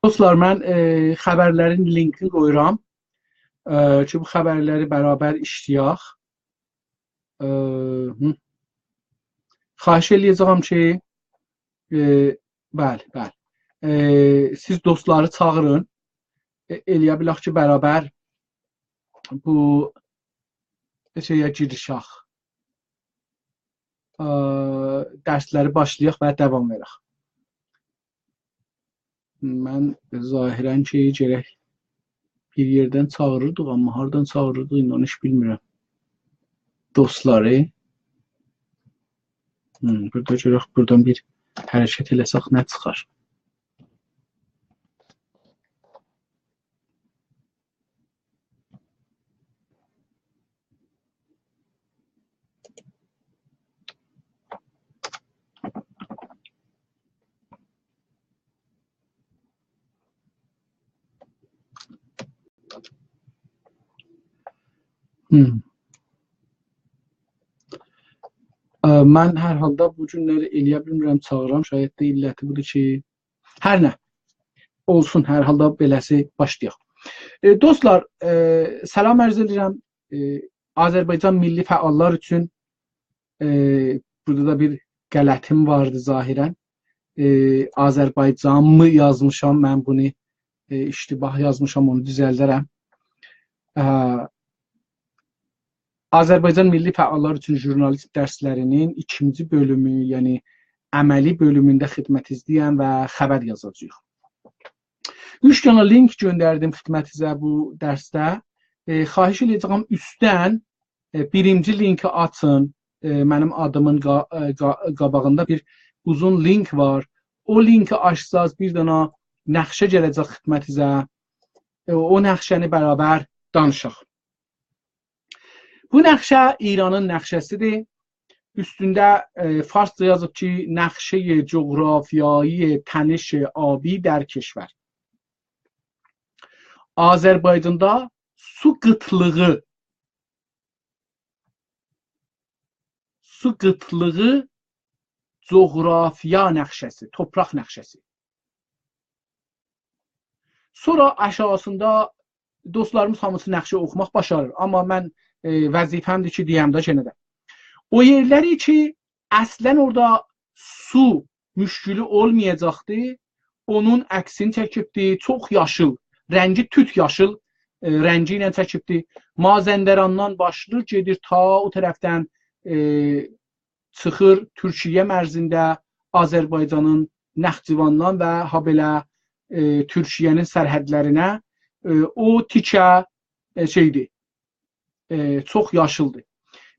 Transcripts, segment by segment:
Dostlar, mən xəbərlərin linkini qoyuram ki, bu xəbərləri bərabər işləyək. Xahiş eləyəcəm ki, bəli, siz dostları çağırın, eləyə bilək ki, bərabər bu şeyə girişək. Dərsləri başlayaq və davam verək. Mən zahirən ki, gerək bir yerdən çağırırdıq, amma hardan çağırırdıq, indi onu heç bilmirəm. Dostları. Burada görək, buradan bir hərəkət eləsək nə çıxar? Mən hər halda bu günləri eləyə bilmirəm, çağıram. Şayət də illəti budur ki, hər nə olsun, hər halda beləsi başlayaq. Dostlar, salam ərz edirəm. Azərbaycan milli fəallar üçün burada da bir qələtim vardı zahirən. Azərbaycanmı yazmışam, mən bunu iştibah yazmışam, onu düzəldərəm. Azərbaycan milli fəallar üçün jurnalist dərslərinin 2-ci bölümü, yəni əməli bölümündə xidmət izləyən və xəbər yazacağıq. 3 dənə link göndərdim xidmətinizə bu dərsdə. Xahiş edəcəm üstdən birinci linki açın. Mənim adımın qabağında bir uzun link var. O linki açsaz bir dənə nəxşə gələcək xidmətinizə. O nəxşəni bərabər danışaq. Bu nəxşə İranın nəxşəsidir. Üstündə farsça yazıb ki, nəxşə coğrafiyayı təniş abi در کشور. Azərbaycanda su qıtlığı coğrafiya nəxşəsi, torpaq nəxşəsi. Sonra aşağısında dostlarımız hamısı nəxşə oxumaq başarır. Amma mən vəzifəmdir ki, deyəm də yenə də. O yerləri ki, əslən orada su müşkülü olmayacaqdır, onun əksini çəkibdir, çox yaşıl, rəngi tüt yaşıl rəngi ilə çəkibdir. Mazəndərandan başlayır, gedir ta o tərəfdən çıxır Türkiyə mərzində Azərbaycanın Nəxçıvandan və habelə Türkiyənin sərhədlərinə o tikə şeydir. Çox yaşıldır.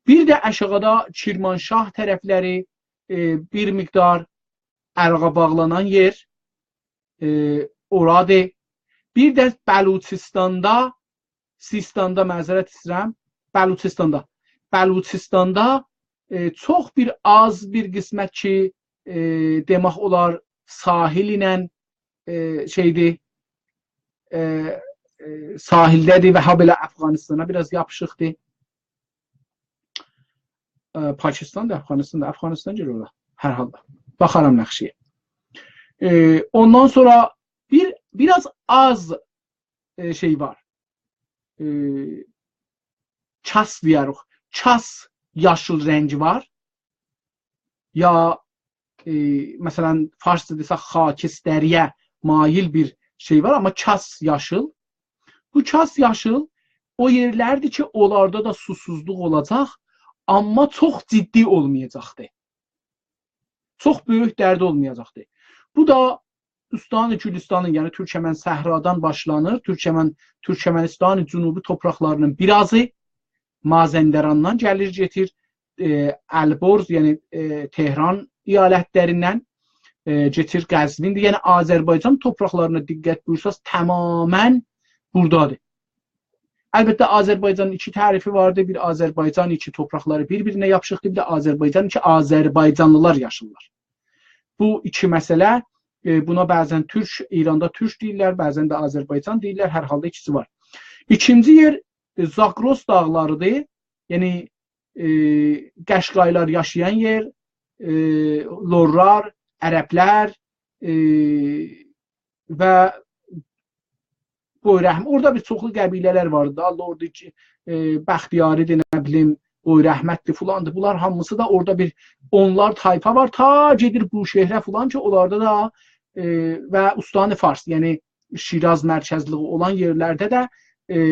Bir də aşağıda Kirmanşah tərəfləri bir miqdar Əraqa bağlanan yer oradır. Bir də Bəluçistanda, Sistanda məzərət istəyirəm, Bəluçistanda çox bir az bir qismət ki, demək olar sahil ilə şeydir, sahildədir və habelə Əfqanistana biraz yapışıqdır. Pakistan da, Əfqanistan gəlir orada, hər halda. Baxaram nəxşiyə. Ondan sonra biraz az şey var. Ças deyərik. Ças yaşıl rəngi var. Ya məsələn farsça desək xakistəriyə mail bir şey var, amma ças yaşıl. Bu ças yaşıl o yerlərdir ki, onlarda da susuzluq olacaq, amma çox ciddi olmayacaqdır. Çox böyük dərdi olmayacaqdır. Bu da Üstani Gürcistanın, yəni Türkmən səhradan başlanır. Türkmənistanın cünubi torpaqlarının birazı Mazəndərandan gəlir, getir Əlborz, yəni Tehran əyalətlərindən getir Qəzvindir. Yəni Azərbaycan torpaqlarına diqqət buyursaz tamamən buradadır. Əlbəttə Azərbaycanın iki tərifi vardır. Bir Azərbaycan iki torpaqları bir-birinə yapışıqdır. Bir də Azərbaycan iki Azərbaycanlılar yaşırlar. Bu iki məsələ, buna bəzən İranda Türk deyirlər, bəzən də Azərbaycan deyirlər. Hər halda ikisi var. İkinci yer Zagros dağlarıdır. Yəni Qəşqaylar yaşayan yer, Lorlar, Ərəblər və Boyrəhmət. Orada bir çoxlu qəbilələr vardı. Allah orada Bəxtiyaridir, nə bilim, Boyrəhmətdir, filandır. Bunlar hamısı da orada bir onlar tayfa var. Ta gedir bu şehrə filan ki, onlarda da və Ustani Fars, yəni Şiraz mərkəzli olan yerlərdə də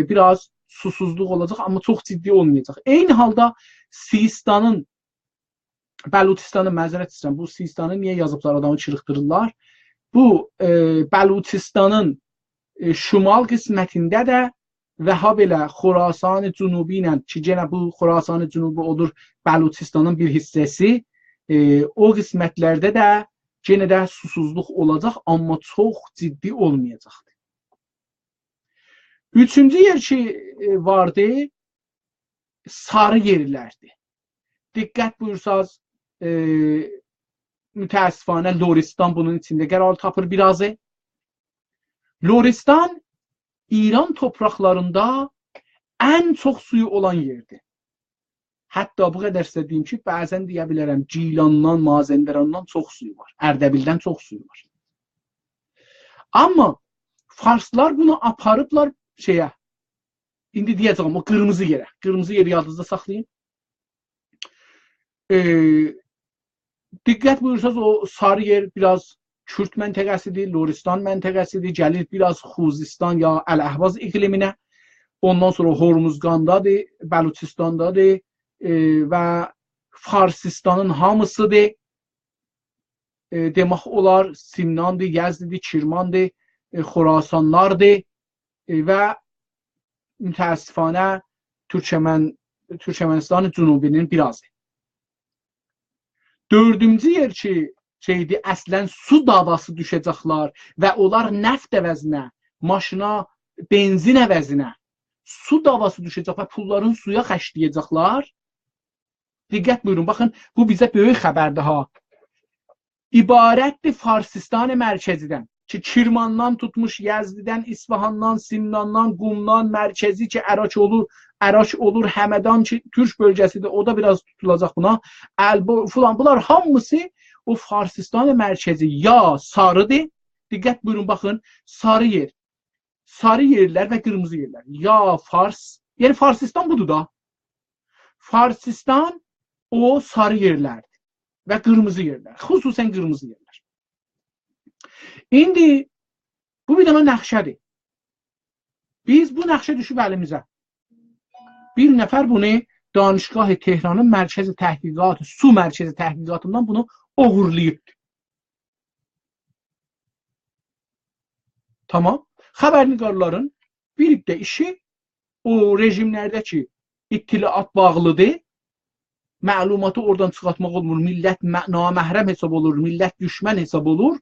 biraz susuzluq olacaq, amma çox ciddi olmayacaq. Eyni halda Sistanın, Bəluçistanın, məzərət istəyirəm, bu Sistanı niyə yazıblar, adamı çırıqdırırlar? Bu Bəluçistanın şimal qismətində də və ha belə Xorasan-ı Cünubi ilə ki, yenə bu Xorasan-ı Cünubi olur Bəluçistanın bir hissəsi, o qismətlərdə də yenə də susuzluq olacaq, amma çox ciddi olmayacaqdır. Üçüncü yer ki vardı, sarı yerlərdir. Diqqət buyursaz, mütəəssifanə Loristan bunun içində qərar tapır birazı. Loristan İran topraklarında ən çox suyu olan yerdir. Hətta bu qədər sizə deyim ki, bəzən deyə bilərəm, Gilandan, Mazəndarandan çox suyu var. Ərdəbildən çox suyu var. Amma Farslar bunu aparıblar şeyə, indi deyəcəm o qırmızı yerə. Qırmızı yeri yadınızda saxlayın. Diqqət buyursaz, o sarı yer biraz Kürt məntəqəsidir, Loristan məntəqəsidir, gəlir biraz Xuzistan ya Əl-Əhvaz iqliminə. Ondan sonra Hormuzqandadır, Bəluçistandadır və Farsistanın hamısıdır. Demək olar Simnandır, Yəzdidir, Kirmandır, Xorasanlardır və mütəəssifanə Türkmənistan Cünubinin birazı. Dördüncü yer ki, şeydi, əslən su davası düşəcəklər və onlar nəft əvəzinə, maşına, benzin əvəzinə su davası düşəcək və pulların suya xərcləyəcəklər. Diqqət buyurun, baxın, bu bizə böyük xəbərdir ha. İbarətdir Farsistan mərkəzidən ki, Kirmandan tutmuş, Yəzdidən, İsfahandan, Simnandan, Qumdan, mərkəzi ki, Əraç olur, Həmədan ki, Türk bölgəsidir, o da biraz tutulacaq buna. Əlbo, filan, bunlar hamısı o Farsistan mərkəzi ya sarıdır. Diqqət buyurun, baxın, sarı yer. Sarı yerlər və qırmızı yerlər. Ya Fars, yəni Farsistan budur da. Farsistan o sarı yerlərdir və qırmızı yerlər. Xüsusən qırmızı yerlər. İndi bu bir dənə nəxşədir. Biz bu nəxşə düşüb əlimizə. Bir nəfər bunu Danışgah-ı Tehranın mərkəzi təhqiqatı, su mərkəzi təhqiqatından bunu oğurlayıbdır. Tamam. Xəbərnigarların bir də işi o rejimlərdəki ittilaat bağlıdır. Məlumatı oradan çıxartmaq olmur. Millət naməhrəm hesab olur, millət düşmən hesab olur.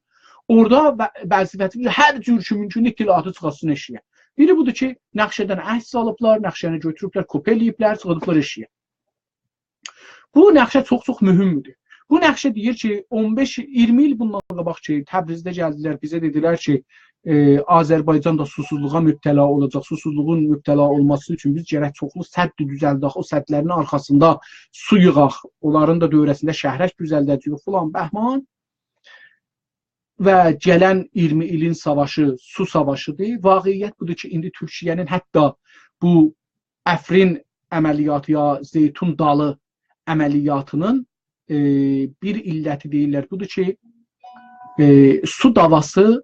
Orada vəzifəti hər cür ki mümkün ittilaatı çıxartsın eşiyə. Biri budur ki, nəxşədən əhs alıblar, nəxşəni götürüblər, kopeləyiblər, çıxardıblar eşiyə. Bu nəxşə çox-çox mühümdür. Bu nəxşə deyir ki, 15-20 il bundan qabaq ki, Təbrizdə gəldilər, bizə dedilər ki, Azərbaycan da susuzluğa mübtəla olacaq. Susuzluğun mübtəla olması üçün biz gərək çoxlu sədd düzəldək, o səddlərin arxasında su yığaq, onların da dövrəsində şəhrək düzəldəcəyik, filan bəhman. Və gələn 20 ilin savaşı su savaşıdır. Vaqiyyət budur ki, indi Türkiyənin hətta bu Əfrin əməliyyatı ya Zeytun dalı əməliyyatının bir illəti deyirlər. Budur ki, su davası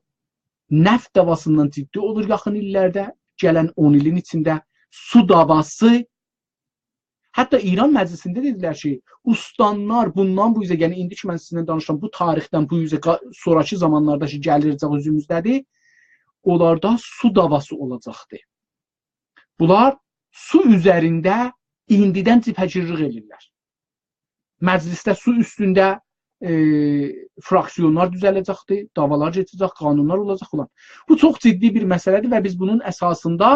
nəft davasından ciddi olur yaxın illərdə. Gələn 10 ilin içində su davası. Hətta İran məclisində dedilər ki, ustanlar bundan bu üzə, yəni indi ki mən sizinlə danışıram, bu tarixdən bu üzə sonraki zamanlarda ki gəlirəcək özümüzdədir, onlarda su davası olacaqdır. Bunlar su üzərində indidən cibhəcirlik edirlər. Məclisdə su üstündə fraksiyonlar düzələcəkdir, davalar geçəcək, qanunlar olacaq olan. Bu çox ciddi bir məsələdir və biz bunun əsasında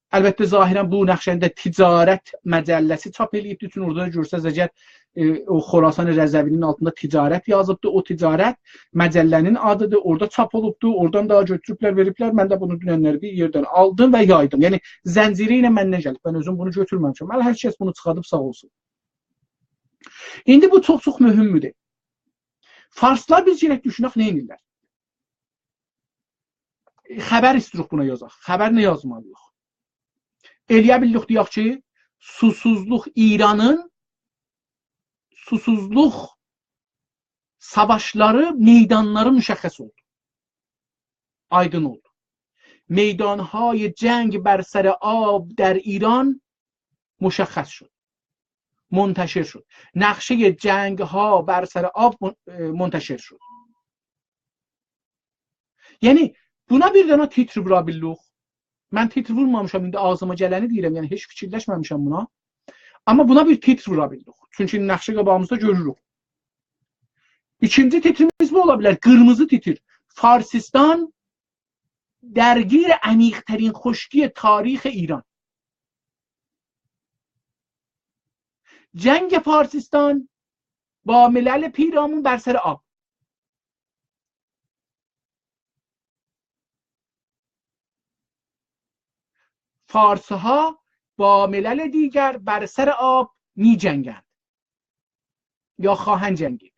əlbəttə zahirən bu nəxşəndə ticarət məcəlləsi çap eləyibdir. Üçün orada görsəz əgər o Xorasan Rəzəvinin altında ticarət yazıbdır, o ticarət məcəllənin adıdır, orada çap olubdur, oradan daha götürüblər, veriblər. Mən də bunu dünənləri bir yerdən aldım və yaydım. Yəni zənciri ilə məndən gəlib. Mən özüm bunu götürməmişəm. Hər kəs bunu çıxardıb sağ olsun. İndi bu çox-çox mühümdür. Farslar biz gerək düşünək nə edirlər? xəbər istirik buna yazaq. Xəbər nə yazmalıyıq? Eləyə bildik deyək ki, susuzluq İranın susuzluq savaşları, meydanları müşəxəs oldu. Aydın oldu. Meydanهای جنگ بر سر آب در ایران مشخص شد. منتشر شد. نقشه جنگ ها بر سر آب منتشر شد. Yəni buna bir dənə titr vura bildik. Mən titr vurmamışam, indi ağzıma gələni deyirəm, yəni heç fikirləşməmişəm buna. Amma buna bir titr vura bildik. Çünki nəqşə qabağımızda görürük. İkinci titrimiz bu ola bilər, qırmızı titr. Farsistan درگیر عمیق‌ترین خشکی تاریخ ایران. جنگ فارسیستان با ملل پیرامون بر سر آب. فارس‌ها با ملل دیگر بر سر آب می جنگند یا خواهند جنگید.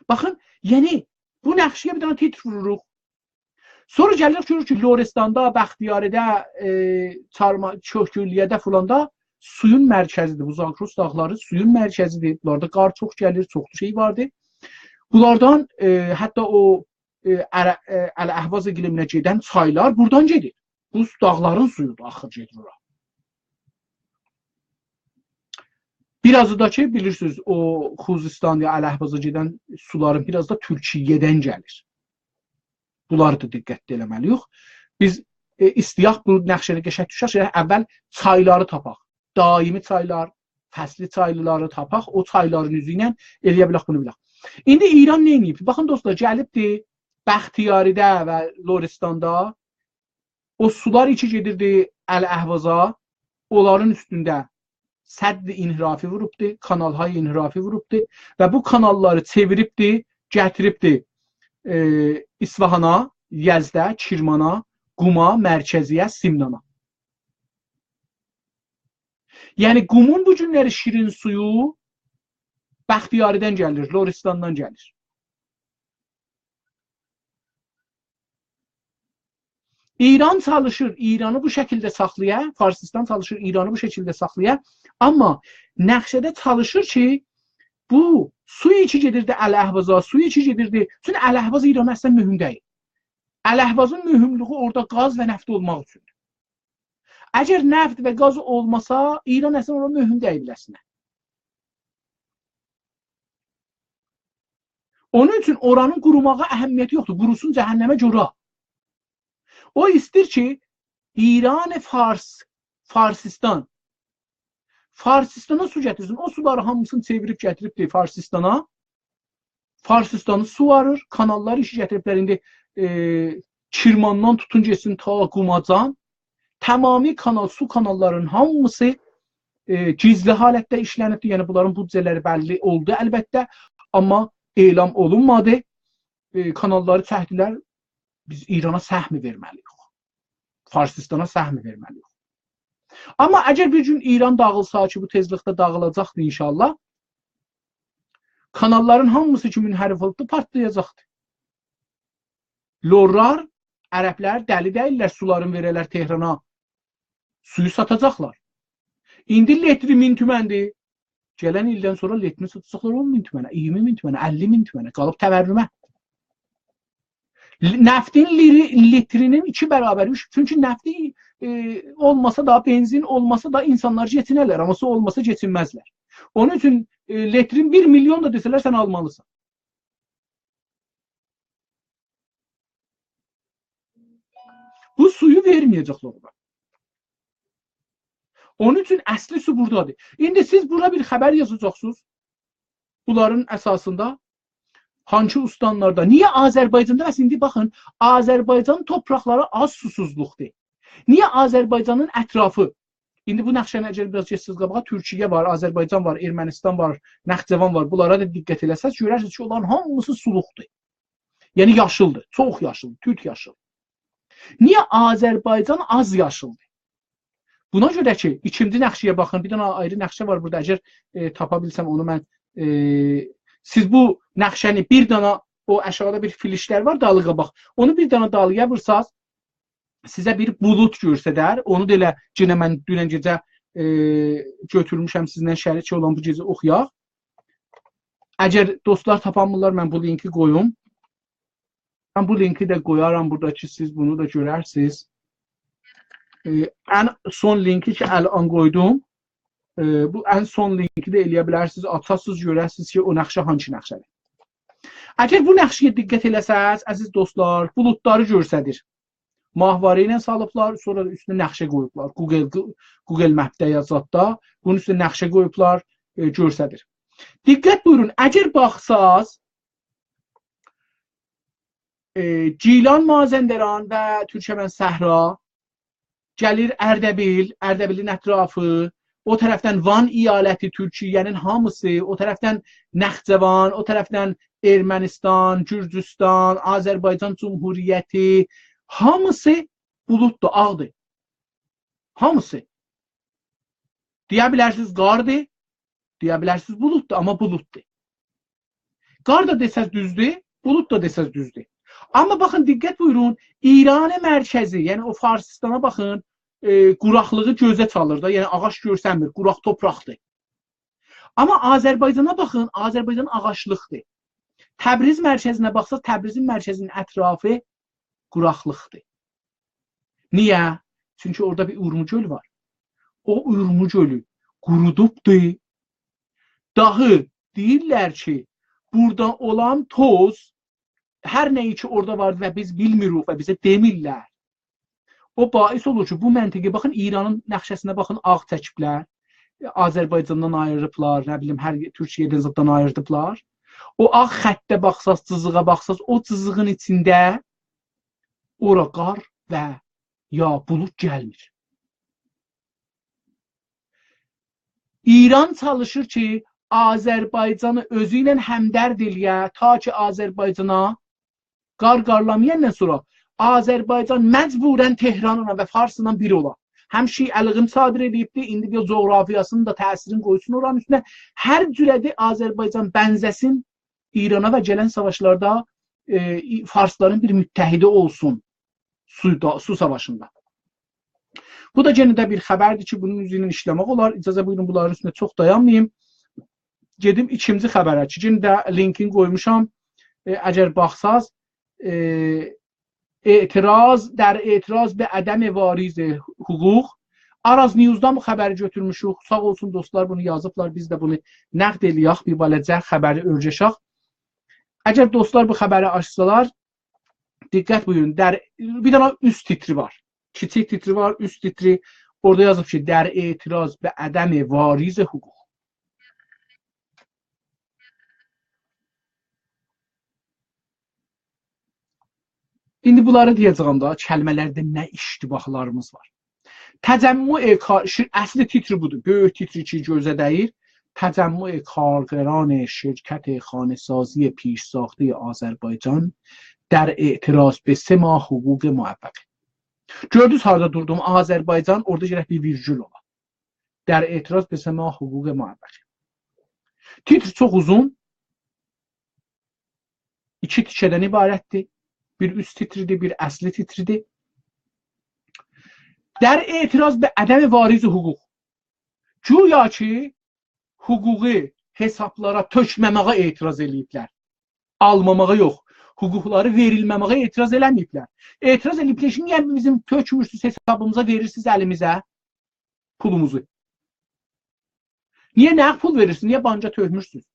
Baxın, yəni bu nəqşəyə bir dənə titr vururuq. Sonra gəlirik görürük ki, Lorestanda, Bəxtiyarədə, Çökülliyədə fulanda suyun mərkəzidir. Bu Zagros dağları suyun mərkəzidir. Bunlarda qar çox gəlir, çoxlu şey vardır. Bunlardan hətta o Əl-Əhvaz iqliminə gedən çaylar buradan gedir. Bu dağların suyudur, axır gedir ora. Birazı da ki, bilirsiniz, o Xuzistan ya Əl-Əhvaza gedən suların biraz da Türkiyədən gəlir. Bunları da diqqətli eləməliyik. Biz istəyək bu nəqşəni qəşəng düşək, əvvəl çayları tapaq. Daimi çaylar, fəsli çaylıları tapaq. O çayların üzü ilə eləyə bilək bunu bilək. İndi İran nə edib? Baxın dostlar, gəlibdi Bəxtiyaridə və Lorestanda o sular içi gedirdi Əl-Əhvaza. Onların üstündə sədd inhirafi vurubdu, kanalhay inhirafi vurubdu və bu kanalları çeviribdi, gətiribdi İsfahana, Yəzdə, Kirmana, Quma, Mərkəziyə, Simnana. Yəni Qumun bu günləri şirin suyu Bəxtiyaridən gəlir, Loristandan gəlir. İran çalışır, İranı bu şəkildə saxlaya, Farsistan çalışır, İranı bu şəkildə saxlaya, amma nəqşədə çalışır ki, bu su içi gedirdi Əl-Əhvaza, su içi gedirdi. Çünki Əl-Əhvaz İrana əslən mühüm deyil. Əl-Əhvazın mühümlüyü orada qaz və nəft olmaq üçündür. Əgər nəft və qaz olmasa, İran əslən orada mühüm deyil biləsinə. Onun üçün oranın qurumağa əhəmiyyəti yoxdur. Qurusun cəhənnəmə görə. O istir ki, İran Farsistan Farsistana su gətirsin. O suları hamısını çevirib gətiribdir Farsistana. Farsistanı suvarır. Kanalları işi gətiriblər. İndi Kirmandan tutun geçsin ta Qumacan. Tamami kanal, su kanallarının hamısı gizli halətdə işlənibdir. Yəni bunların büdcələri bəlli oldu əlbəttə. Amma elan olunmadı. Kanalları çəkdilər. Biz İrana səhmi verməliyik. Farsistana səhmi verməliyik. Amma əgər bir gün İran dağılsa ki, bu tezlikdə dağılacaqdır inşallah, kanalların hamısı ki münhərif olubdur, partlayacaqdır. Lorlar, ərəblər dəli deyirlər, suların verələr Tehrana, suyu satacaqlar. İndi litri 1000 tüməndir. Gələn ildən sonra litrini satacaqlar 10.000 tümənə, 20.000 tümənə, 50.000 tümənə, qalıb təvərrümə. Neftin litrinin 2 bərabər. Çünki nefti olmasa da, benzin olmasa da insanlar geçinərlər. Amma su olmasa geçinməzlər. Onun üçün litrin 1 milyon da desələr sən almalısan. Bu suyu verməyəcəklər ona. Onun üçün əsli su buradadır. İndi siz bura bir xəbər yazacaqsınız. Bunların əsasında hangi ustanlarda? Niye Azerbaycan'da? Mesela şimdi bakın, Azerbaycan toprakları az susuzluqdur. Niye Azerbaycan'ın ətrafı? İndi bu nəqşəni əgər biraz geçsiniz qabağa, Türkiyə var, Azerbaycan var, Ermənistan var, Naxçıvan var. Bunlara da diqqət eləsəz, görərsiniz ki, onların hamısı suluqdur. Yəni yaşıldır, çox yaşıldır, tüt yaşıl. Niye Azerbaycan az yaşıldır? Buna görə ki, ikinci nəqşəyə baxın, bir dənə ayrı nəqşə var burada. Əgər tapa bilsəm onu mən siz bu nəqşəni bir dana o aşağıda bir filişlər var, dalığa bax. Onu bir dənə dalığa vursaz, sizə bir bulut göstərər. Onu da elə yenə mən dünən gecə götürmüşəm sizinlə şərik olan bu gecə oxuyaq. Əgər dostlar tapanmırlar, mən bu linki qoyum. Mən bu linki də qoyaram burada ki, siz bunu da görərsiniz. Ən son linki ki, əlan qoydum. Bu ən son linki də eləyə bilərsiniz. Açasınız, görərsiniz ki, o nəqşə hangi nəqşədir. Əgər bu nəqşəyə diqqət eləsəz, əziz dostlar, buludları göstərir. Mahvarı ilə salıblar, sonra da üstünə nəqşə qoyublar. Google Map'də yazatda bunun üstünə nəqşə qoyublar, göstərir. Diqqət buyurun, əgər baxsaz, Gilan Mazəndaran və Türkmən Səhra gəlir Ərdəbil, Ərdəbilin ətrafı, o tərəfdən Van iyaləti, Türkiyənin hamısı, o tərəfdən Naxçıvan, o tərəfdən Ermənistan, Gürcüstan, Azərbaycan Cumhuriyyəti, hamısı buluddur, ağdır. Hamısı. Deyə bilərsiniz qardır, deyə bilərsiniz buluddur, amma buluddur. Qar da desəz düzdür, bulud da desəz düzdür. Amma baxın, diqqət buyurun, İranın mərkəzi, yəni o Farsistana baxın, quraqlığı gözə çalır da, yəni ağac görsənmir, quraq topraqdır. Amma Azərbaycana baxın, Azərbaycan ağaçlıqdır. Təbriz mərkəzinə baxsa, Təbrizin mərkəzinin ətrafı quraqlıqdır. Niyə? Çünki orada bir Urmu gölü var. O Urmu gölü qurudubdur. Dahi deyirlər ki, burada olan toz, hər nəyi ki orada var və biz bilmirik və bizə demirlər. O bais olur ki, bu məntiqi baxın, İranın nəqşəsinə baxın, ağ çəkiblər. Azərbaycandan ayırıblar, nə bilim, hər Türkiyədən zıddan ayırdıblar. O ağ xəttə baxsaz, cızığa baxsaz, o cızığın içində ora qar və ya bulud gəlmir. İran çalışır ki, Azərbaycanı özü ilə həmdərd eləyə, ta ki Azərbaycana qarlamayandan sonra Azərbaycan məcburən Tehranla və Farsla bir ola. Həm şiəlığın sadir edibdir, indi bir coğrafiyasının da təsirini qoysun oranın üstünə. Hər cürədə Azərbaycan bənzəsin İrana və gələn savaşlarda Farsların bir müttəhidi olsun su savaşında. Bu da yenə də bir xəbərdir ki, bunun üzrə işləmək olar. İcazə buyurun, bunların üstünə çox dayanmayayım. Gedim ikinci xəbərə ki, yenə də linkini qoymuşam. Əgər baxsaz, در اعتراض به عدم واریز حقوق Araz News-dan bu xəbəri götürmüşük. Sağ olsun dostlar, bunu yazıblar. Biz də bunu nəqd eləyək, bir bələcə xəbəri örgəşək. Əgər dostlar bu xəbəri açsalar, diqqət buyurun. Bir dənə üst titri var. Kiçik titri var, üst titri. Orada yazıb ki, در اعتراض به عدم واریز حقوق. İndi bunları deyəcəyəm da, kəlmələrdə nə iştibahlarımız var. Təcəmmü əsli titri budur. Böyük titri ki gözə dəyir. Təcəmmü کارگران شرکت خانه‌سازی پیشساخته آذربایجان در اعتراض به 3 ماه حقوق موفقه. Gördünüz harada durdum? Azərbaycan, orada gərək bir virgül ola. در اعتراض به 3 ماه حقوق موفقه. Titr çox uzun. 2 tikədən ibarətdir. Bir üst titridir, bir əsli titridir. در اعتراض به عدم واریز حقوق. Güya ki, hüquqi hesablara tökməməyə etiraz eləyiblər. Almamağa yox. Hüquqları verilməməyə etiraz eləməyiblər. Etiraz eləyiblər ki, niyə bizim tökmürsünüz hesabımıza, verirsiniz əlimizə pulumuzu? Niyə nəq pul verirsiniz? Niyə banca tökmürsünüz?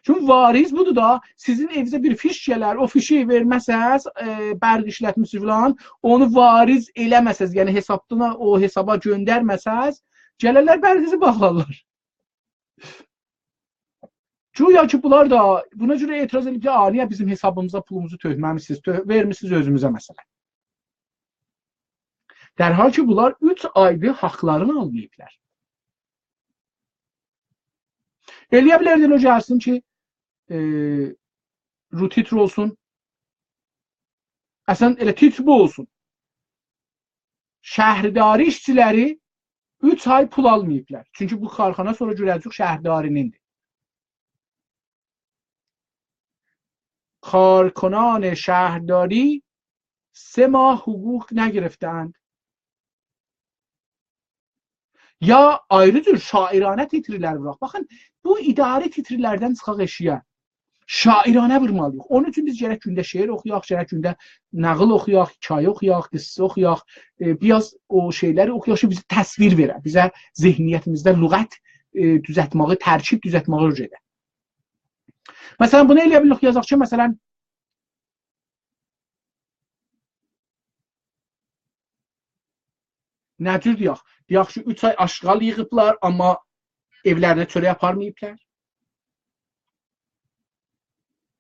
Çünki variz budur da, sizin evinizə bir fiş gələr, o fişi verməsəz, bərq işlətmişsiniz filan, onu variz eləməsəz, yəni hesabdan o hesaba göndərməsəz, gələrlər bərqizi bağlarlar. Güya ki, bunlar da buna görə etiraz edib ki, niyə bizim hesabımıza pulumuzu tökməmişsiniz, vermişsiniz özümüzə məsələ. Dərhal ki, bunlar 3 aydır haqlarını almayıblar. Eləyə bilərdin o gəlsin ki, titr olsun. Əslən, elə titr bu olsun. Şəhrdari işçiləri 3 ay pul almayıblar. Çünki bu karxana sonra görəcək şəhrdarinindir. کارکنان شهرداری 3 ماه حقوق نگرفتند. Ya ayrıdır şairane titrlər bıraq. Baxın, bu idari titrlərdən çıxaq eşiyə. Şairane vurmalıyıq. Onun üçün biz gərək gündə şeir oxuyaq, gərək gündə nağıl oxuyaq, hikayə oxuyaq, qıssə oxuyaq, biraz o şeyləri oxuyaq ki, bizə təsvir verə, bizə zehniyyətimizdə lüğət düzəltməyi, tərkib düzəltməyi rüc edə. Məsələn, bunu eləyə bilirik, yazaq ki, məsələn, nə cür deyək? Deyək ki, 3 ay aşğal yığıblar, amma evlərinə çörək aparmayıblar.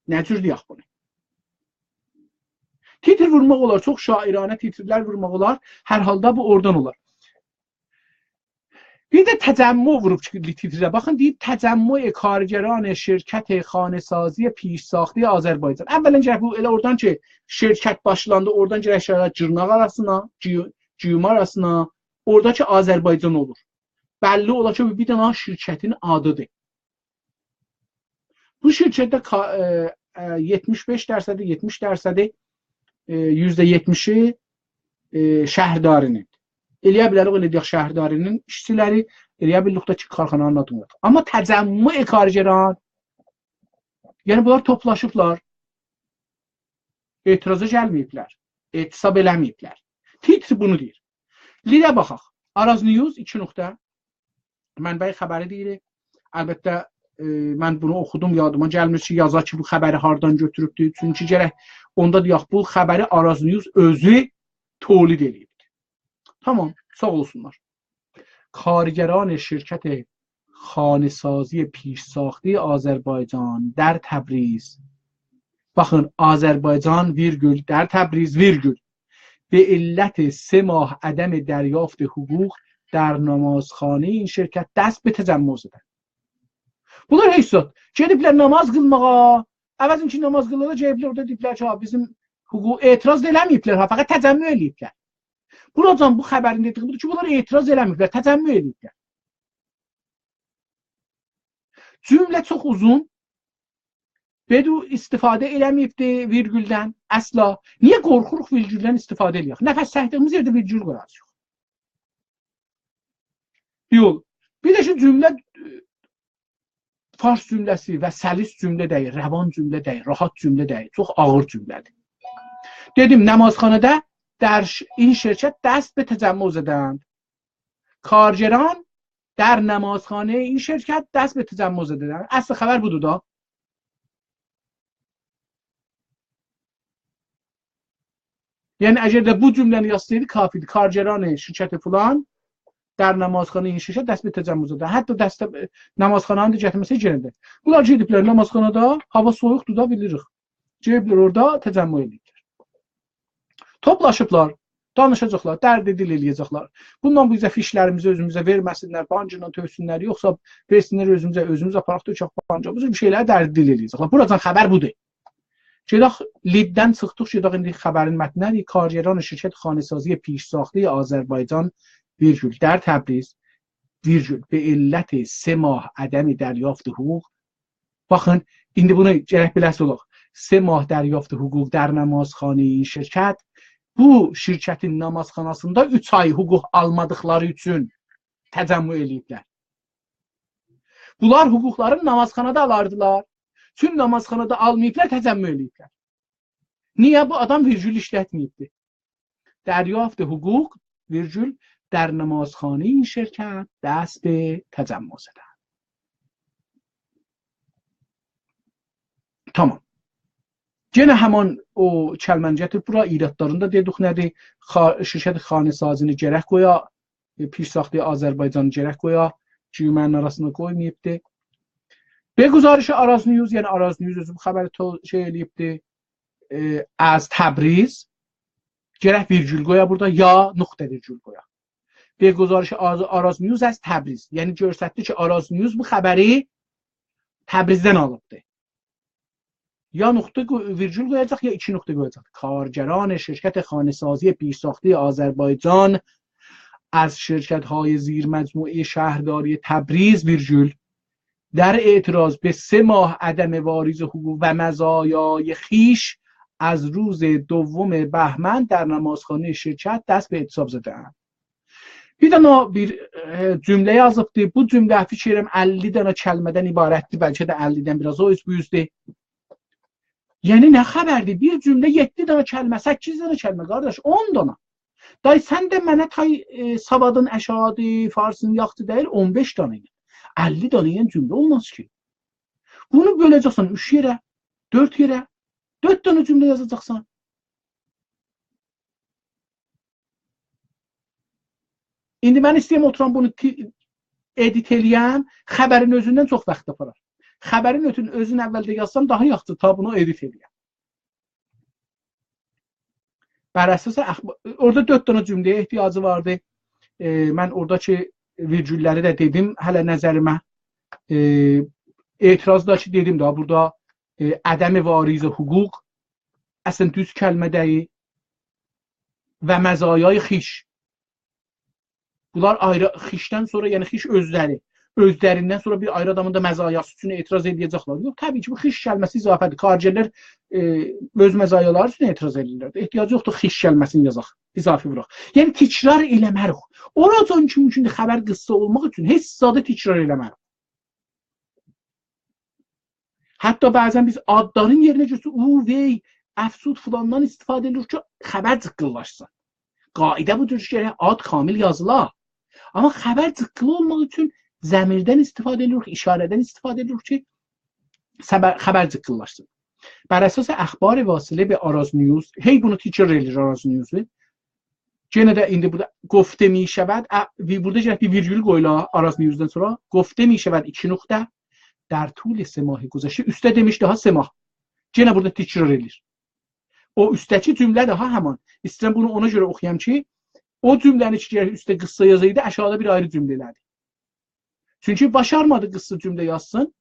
Nə cür deyək bunu? Titr vurmaq olar, çox şairane titrlər vurmaq olar, hər halda bu oradan olar. Bir də təcəmmü vurub çıxır titrə. Baxın, deyib təcəmmü kargeran şirkət xanəsazi پیشساخته Azərbaycan. Əvvələn gərək bu elə oradan ki, şirkət başlandı, oradan gərək şəhərlər cırnaq arasına, ciyum arasına, oradakı Azərbaycan olur. Bəlli olar ki, bir dənə şirkətin adıdır. Bu şirkətdə 75%, 70%, %70'i şəhərdarinin. Eləyə bilərik, elə deyək, şəhərdarinin işçiləri, eləyə bilirik ki, karxananın adını. Amma təcəmmü kargeran, yəni bunlar toplaşıblar, etiraza gəlməyiblər, etisab eləməyiblər. Titr bunu deyir. Lidə baxaq. Araz News 2 nöqtə. Mənbəyi xəbəri deyirik. Əlbəttə, mən bunu oxudum, yadıma gəlmir ki, yazar ki, bu xəbəri hardan götürübdür. Çünki gərək onda deyək, bu xəbəri Araz News özü tolid edib. Tamam, sağ olsunlar. کارگران شرکت خانه‌سازی پیشساخته آذربایجان در تبریز. Baxın, Azərbaycan virgül در تبریز virgül به علت 3 ماه عدم دریافت حقوق در نمازخانه این şirkət dəst به تجمع زدن. Bunlar heç zat. Gediblər namaz qılmağa, əvəzin ki, namaz qılmağa gediblər, orada deyiblər ki, bizim hüquq etiraz eləməyiblər, fəqət təcəmmü eləyiblər. Buradan bu xəbərin dediği budur ki, bunlar etiraz eləməyiblər, təcəmmü eləyiblər. Cümlə çox uzun. Bedu istifadə eləməyibdir virgüldən, əsla. Niyə qorxuruq virgüldən istifadə eləyək? Nəfəs çəkdiyimiz yerdə virgül qoyacaq. Yox. Bir də ki, cümlə fars cümləsi və səlis cümlə deyil, rəvan cümlə deyil, rahat cümlə deyil, çox ağır cümlədir. Dedim, namazxanada در این شرکت دست به تجمع زدند. کارگران در نمازخانه این شرکت دست به تجمع زدند. اصل خبر بود دا. یعنی اگر bu cümleni yazsaydı kafiydi. Kargeran şirketi falan در نمازخانه این şirket دست به تجمع زدند. Hətta dəstə namazxananı da gətirməsə gəlirdi. Bunlar gediblər namazxanada, hava soyuqdur da bilirik. Gediblər orada təcəmmü edirlər. Toplaşıblar, danışacaqlar, dərd edil eləyəcəklər. Bundan bu bizə fişlərimizi özümüzə verməsinlər, bancından tövsünlər, yoxsa versinlər özümüz aparaq dökək banca. Bu bir şeyləri dərd edil eləyəcəklər. Buradan xəbər budur. Gedək liddən çıxdıq, gedək indi xəbərin mətnədir. Kargeran şirkət xanəsazi پیشساخته Azərbaycan virgül در تبریز virgül به علت 3 ماه عدم دریافت حقوق. Baxın, indi bunu gərək biləsiz olaq. 3 ماه دریافت حقوق در نمازخانه این şirkət bu şirkətin namazxanasında 3 ay hüquq almadıqları üçün təcəmmü eləyiblər. Bunlar hüquqlarını namazxanada alardılar. Çünki namazxanada almayıblar, təcəmmü eləyiblər. Niyə? Bu adam virgül işlətməyibdir. دریافت حقوق virgül در نمازخانه این شرکت دست به تجمع زدن. Tamam. Gene həman o kəlməncəti bura iradlarında dedik nədir? Şirkət xanəsizini gərək qoya, پیشساخته Azərbaycanı gərək qoya, cümlənin arasında qoymayıbdır. به گزارش Araz News, yəni Araz News özü bu xəbəri şey eləyibdir. Az Təbriz gərək virgül qoya burada, ya nöqtə virgül qoya. به گزارش Araz News از Təbriz. Yəni göstərdi ki, Araz News bu xəbəri Təbrizdən alıbdır. یا نقطه ویرجول qoyacaq یا 2 نقطه qoyacaq. کارگران شرکت خانه‌سازی پیشساخته آذربایجان از شرکت‌های زیر مجموعه شهرداری تبریز ویرجول در اعتراض به 3 ماه عدم واریز حقوق و مزایای خیش از روز 2 بهمن در نمازخانه şirket دست به اعتصاب زده‌اند. Bir dana bir cümle yazıbdı. Bu cümle fikrim 50 dana kəlmədən ibarətdir. Bəlkə də 50-dən biraz o üz bu yüzdür. Yəni nə xəbərdir? Bir cümlə 7 dana kəlmə, 8 dana kəlmə qardaş, 10 dana. Day sən də mənə tay savadın əşadı, farsın yaxtı deyil, 15 dana. 50 dana yəni cümlə olmaz ki. Bunu böləcəksən 3 yerə, 4 yerə, 4 dana cümlə yazacaqsan. İndi mən istəyəm oturam bunu edit eləyəm, xəbərin özündən çox vaxt aparar. Xəbərin özünü əvvəldə yazsam daha yaxşı ta bunu edit eləyəm. Bər əsas orada 4 dana cümləyə ehtiyacı vardı. Mən oradakı virgülləri də dedim hələ nəzərimə. Etirazdakı dedim də burada ədəm variz hüquq əslən düz kəlmə deyil və məzayay xiş. Bunlar ayrı xişdən sonra, yəni xiş özlərindən sonra bir ayrı adamın da məzayası üçün etiraz edəcəklər. Yox, təbii ki, bu xiş kəlməsi izafədir. Xaricilər öz məzayaları üçün etiraz edirlər. Ehtiyacı yoxdur xiş kəlməsini yazaq, izafi vuraq. Yəni təkrar eləmərik. Oracan ki, mümkündür xəbər qıssa olmaq üçün heç zadı təkrar eləmərik. Hətta bəzən biz adların yerinə götürürük, vey, əfsud filandan istifadə edilir ki, xəbər zıqqıllaşsın. Qaidə budur ki, ad kamil yazılar. Amma xəbər zıqqılı olmaq üçün zəmirdən istifadə edilir, işarədən istifadə edilir ki, xəbər zıqqıllaşsın. Bər əsas əxbar vasilə به Araz News, hey bunu təkrar edir Araz News-u. Yenə də indi burada گفته می شود, burada gələk bir virgül qoyula Araz News-dan sonra. گفته می شود 2 nöqtə در طول 3 ماه گذشته. Üstə demiş daha 3 mah. Yenə burada təkrar edir. O üstəki cümlə daha həman. İstəyirəm bunu ona görə oxuyam ki, o cümləni ki, üstə qıssa yazıydı, aşağıda bir ayrı cümlələrdi. Çünki başarmadı qıssa cümlə yazsın,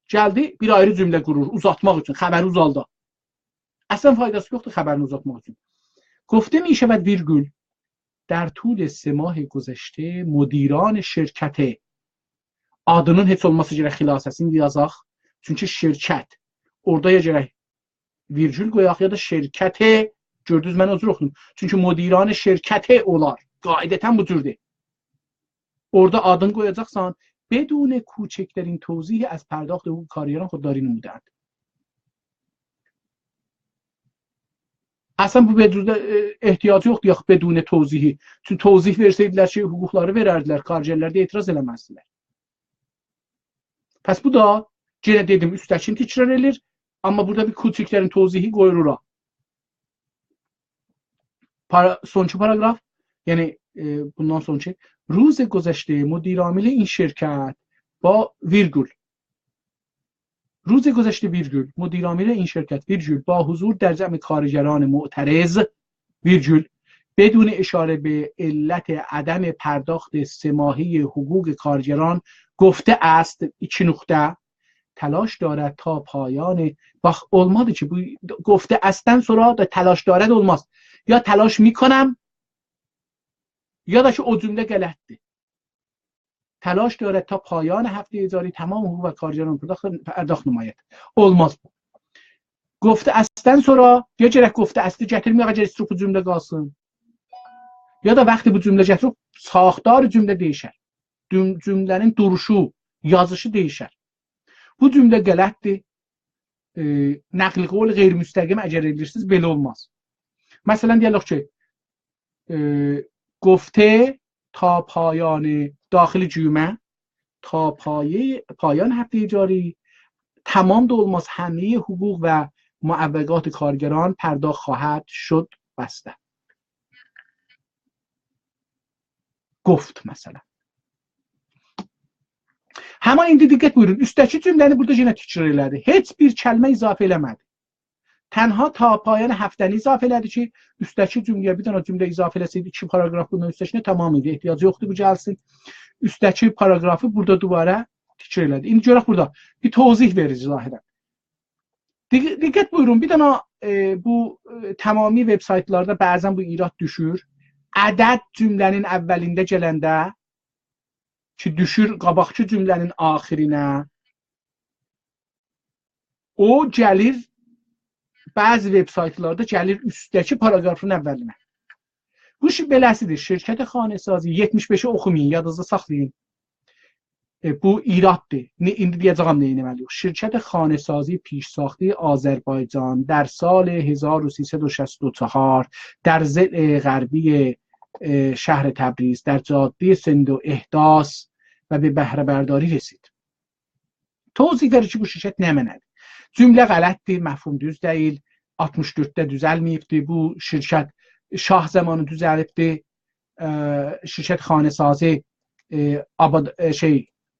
gəldi bir ayrı cümlə qurur, uzatmaq üçün, xəbəri uzalda. Əslən faydası yoxdur xəbərini uzatmaq üçün. گفته می شود virgül در طول 3 ماه گذشته مدیران şirkət adının heç olmasa gərək xilasəsini yazaq. Çünki şirkət orada ya gərək virgül qoyaq ya da şirkət gördünüz mən özür oxudum. Çünki müdiran şirkət olar. Qaidətən bu cürdür. Orada adını qoyacaqsan بدون کوچکترین توضیح از پرداخت حقوق کارگران خودداری نمودند. Əslən bu ehtiyacı yoxdur yaxud بدون توضیحi. Çünki توضیح versəydilər ki, hüquqları verərdilər, kargerlər də etiraz eləməzdilər. Pəs bu da yenə dedim üstəkini təkrar edir, amma burada bir küçüklərin توضیحi qoyurura. Sonuncu paragraf, yəni bundan sonraki روز گذشته مدیر عامل این شرکت با ویرگول روز گذشته ویرگول مدیر عامل این شرکت ویرگول با حضور در جمع کارگران معترض ویرگول بدون اشاره به علت عدم پرداخت 3 ماهه حقوق کارگران گفته است 2 nöqtə تلاش دارد تا پایان bax olmadı ki bu گفته استن sonra da تلاش دارد olmaz. Ya تلاش میکنم یا da ki o cümlə qələtdir. تلاش دارد تا پایان هفته اجاری تمام حقوق و کارگران پرداخت نماید. Olmaz bu. گفته استن sonra ya gərək گفته اصلی gətirmək əgər istəyir bu cümlə qalsın. Ya da vaxtı bu cümlə gətirib saxtar cümlə dəyişər. Cümlənin duruşu, yazışı dəyişər. Bu cümlə qələtdir. Nəqli qol qeyri-müstəqim əgər edirsiniz belə olmaz. Məsələn deyək ki گفته تا پایان داخل جمعه تا پایان هفته اجاری تمام da olmaz همه حقوق و معوقات کارگران پرداخت خواهد شد بسته. گفت مثلا. Həma indi diqqət buyurun. Üstəki cümləni burada yenə təkrar elədi. Heç bir kəlmə izafə eləmədi. Tənha ta payana həftəni izafə elədi ki, üstəki cümləyə bir dənə cümlə izafə eləsəydi 2 paragraf bunun üstəkinə tamam idi. Ehtiyacı yoxdur bu gəlsin. Üstəki paragrafı burada duvara təkrar elədi. İndi görək burada bir tozih verici zahirən. Diqqət buyurun. Bir dənə bu tamami veb-saytlarda bəzən bu irad düşür. Ədəd cümlənin əvvəlində gələndə ki düşür qabaqçı cümlənin axirinə o gəlir bəzi vebsaytlarda gəlir üstdəki paraqrafın əvvəlinə. Bu beləsidir. Şirkət xanəsazi 75-i oxumayın, yadınızda saxlayın. Bu iraddır. İndi deyəcəyəm nə etməliyik. Şirkət خانه‌سازی پیشساخته آذربایجان در سال 1364 در ضلع غربی شهر تبریز در جاده سندو احداث و به بهره برداری رسید. توضیح verir ki, bu şirkət nə mənədir? Cümlə qələtdir, məfhum düz deyil. 64-də düzəlməyibdir. Bu şirkət şah zamanı düzəlibdir. Şirkət xanəsazi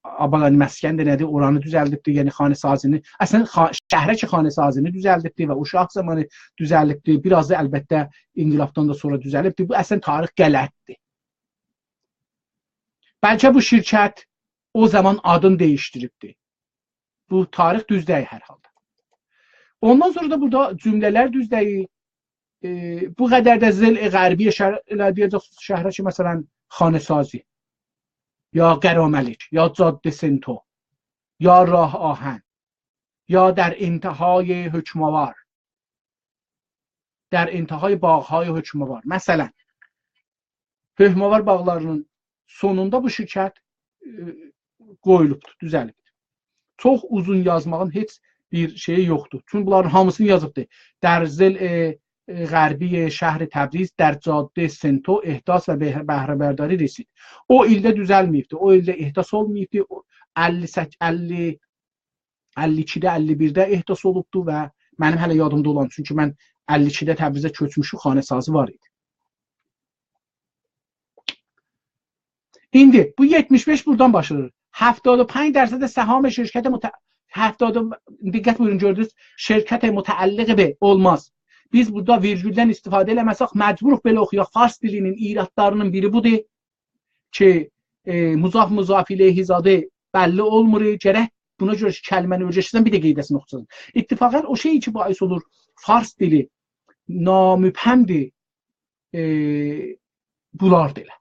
Abadani məskən də nədir? Oranı düzəldibdir. Yəni xanəsini, əslində şəhərə ki xanəsini düzəldibdir və o şah zamanı düzəldibdir. Biraz da əlbəttə inqilabdan da sonra düzəlibdir. Bu əslində tarix qələtdir. Bəlkə bu şirkət o zaman adını dəyişdiribdir. Bu tarix düz deyil hər halda. Ondan sonra da burada cümlələr düz deyil. Bu qədər də zil qərbi şəhərə ki, məsələn, xanəsazi یا قراملیک یا جاده سنتو یا راه آهن یا در انتهای حکماور در انتهای باغهای حکماور مثلا hökməvar bağlarının sonunda bu şirkət qoyulubdur, düzəlibdir. Çox uzun yazmağın heç bir şeyi yoxdur. Çünki bunların hamısını yazıbdır. Dərzil غربی شهر تبریز در جاده سنتو احداث و بهره برداری رسید. O ildə düzəlməyibdi. O ildə ehdas olmayıbdı. 52-də, 51-də ehdas olubdu və mənim hələ yadımda olan, çünki mən 52-də Təbrizə köçmüşüm, xanəsazi var idi. İndi bu 75 buradan başlayır. 75% səham şirkət diqqət buyurun, gördünüz, şirkət mütəlliq be olmaz. Biz burada virgüldən istifadə eləməsək məcburuq belə oxuyaq. Fars dilinin iradlarının biri budur ki, muzaf ileyhizadə bəlli olmur. Gərək buna görə ki, kəlməni öyrəşsən bir də qeydəsini oxusun. İttifaqən o şey ki, bais olur. Fars dili namübhəmdir. Bunlar da elə.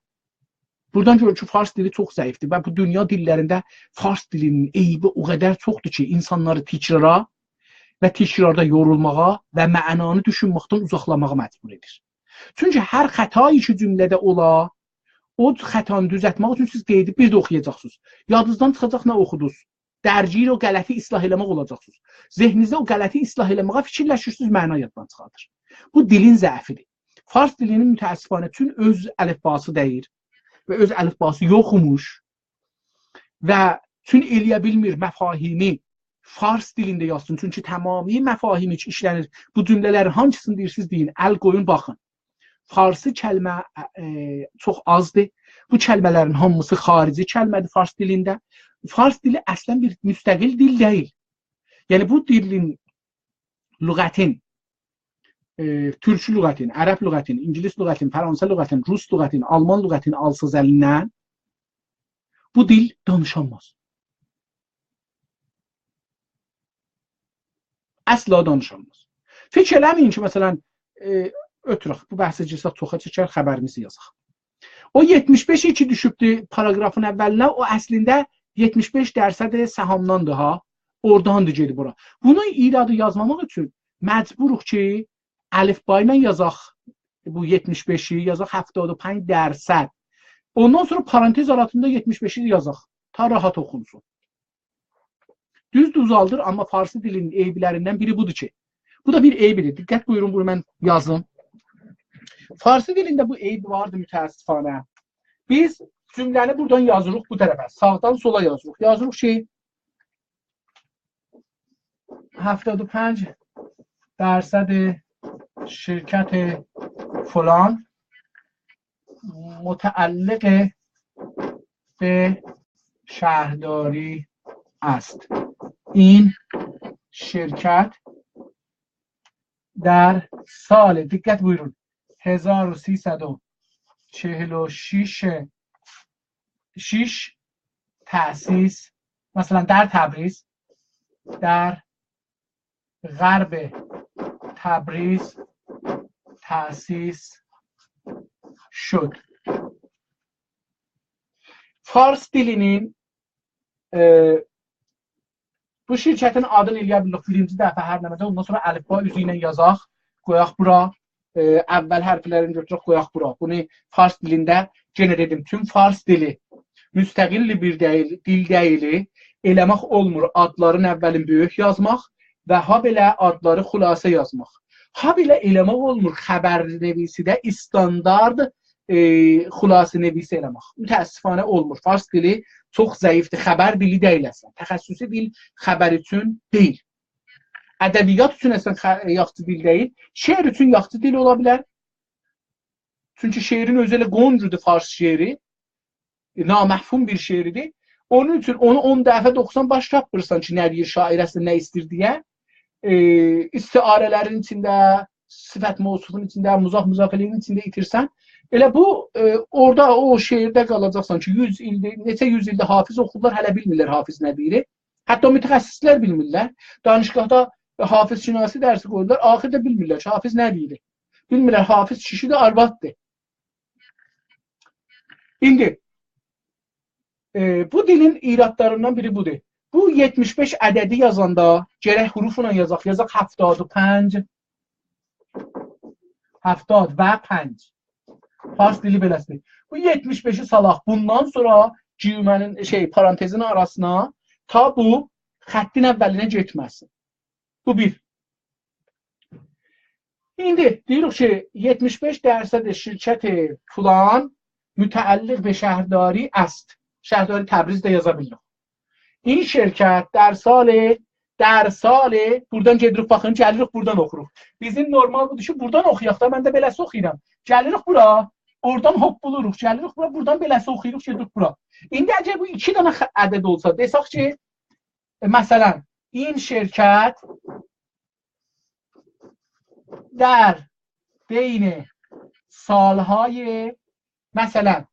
Buradan görür ki, Fars dili çox zəifdir və bu dünya dillərində Fars dilinin eybi o qədər çoxdur ki, insanları tikrara və tikrarda yorulmağa və mənanı düşünməkdən uzaqlamağa məcbur edir. Çünki hər xətayı ki cümlədə ola, o xətanı düzəltmək üçün siz qeydi bir də oxuyacaqsınız. Yadınızdan çıxacaq nə oxudunuz? Dərciyi o qələti islah eləmək olacaqsınız. Zehninizdə o qələti islah eləməyə fikirləşirsiniz, məna yaddan çıxardır. Bu dilin zəifidir. Fars dilinin mütəəssifanə üçün öz əlifbası deyir və öz əlifbası yoxmuş və üçün eləyə bilmir məfahimi Fars dilində yazsın. Çünki tamami məfahim ki işlənir. Bu cümlələrin hangisini deyirsiniz deyin. Əl qoyun, baxın. Farsı kəlmə çox azdır. Bu kəlmələrin hamısı xarici kəlmədir Fars dilində. Fars dili əslən bir müstəqil dil deyil. Yəni bu dilin lüğətin, türkçü lüğətin, ərəb lüğətin, ingilis lüğətin, fransa lüğətin, rus lüğətin, alman lüğətin alsız əlindən bu dil danışılmaz. Əsla danışılmaz. Fikir eləməyin ki, məsələn, ötürək, bu bəhsə girsək çoxa çəkər, xəbərimizi yazaq. O 75-i ki düşübdür paraqrafın əvvəlinə, o əslində 75% səhamdandır ha, oradandır gedir bura. Bunu iradı yazmamaq üçün məcburuq ki, əlifba ilə yazaq, bu 75-i yazaq 75%. Ondan sonra parantez aratında 75-i yazaq, ta rahat oxunsun. Düz uzaldır, amma Farsı dilinin eybilərindən biri budur ki, bu da bir eybidir. Diqqət buyurun, bunu mən yazım. Farsı dilində bu eyb vardır mütəəssifanə. Biz cümləni buradan yazırıq bu tərəfə, sağdan sola yazırıq. Yazırıq ki, 75% şirkət falan متعلق به شهرداری است. این شرکت در سال دقت بگیرید 1346 تأسیس مثلا در تبریز در غرب تبریز تأسیس شد. Fars dilinin Bu şirkətin adını eləyə bilirik birinci dəfə hər nəmədə. Ondan sonra əlifba üzü ilə yazaq, qoyaq bura. Əvvəl hərflərini götürək, qoyaq bura. Bunu fars dilində yenə dedim. Tüm fars dili müstəqilli bir dil deyili. Eləmək olmur adların əvvəlin böyük yazmaq və ha belə adları xülasə yazmaq. Ha belə eləmək olmur xəbər nevisidə standart xülasə nevisi eləmək. Mütəəssifanə olmur. Fars dili çox zəifdir. Xəbər dili deyil əslən. Təxəssüsi dil xəbər üçün deyil. Ədəbiyyat üçün əslən yaxşı dil deyil. Şeir üçün yaxşı dil ola bilər. Çünki şeirin özü elə qoncudur fars şeiri. Naməhfum bir şeiridir. Onun üçün onu 10 dəfə 90 baş tapırsan ki, nə deyir şair əslində nə istir deyə. İstiarələrin içində, sifət mövsufun içində, muzaf-muzafələrin içində itirsən. Elə bu, orada o şeirdə qalacaqsan ki, 100 ildir, neçə 100 ildə hafiz oxudurlar, hələ bilmirlər hafiz nə deyir. Hətta mütəxəssislər bilmirlər. Danışqahda hafiz şinasi dərsi qoyurlar, axirdə bilmirlər ki, hafiz nə deyir. Bilmirlər, hafiz kişidir, arvaddır. İndi, bu dilin iradlarından biri budur. Bu 75 ədədi yazanda, gərək hurufla yazaq 75, 70 və 5. Fars dili beləsidir. Bu 75'i salaq. Bundan sonra cümlənin parantezin arasına ta bu xəttin əvvəlinə getməsin. Bu bir. İndi deyirik ki 75 dərsədir şirkəti filan mütəəlliq və şəhrdari əst. Şəhrdari Təbrizdə yaza bilirik. İn şirkət در سال buradan gedirik baxın, gəlirik buradan oxuruq. Bizim normal budur ki, buradan oxuyaq da, mən də beləsi oxuyuram. Gəlirik bura, oradan hop buluruq, gəlirik bura, buradan beləsi oxuyuruq, gedirik bura. İndi əgər bu 2 dənə ədəd olsa, desək ki, məsələn, in şirkət در بین سالهای مثلا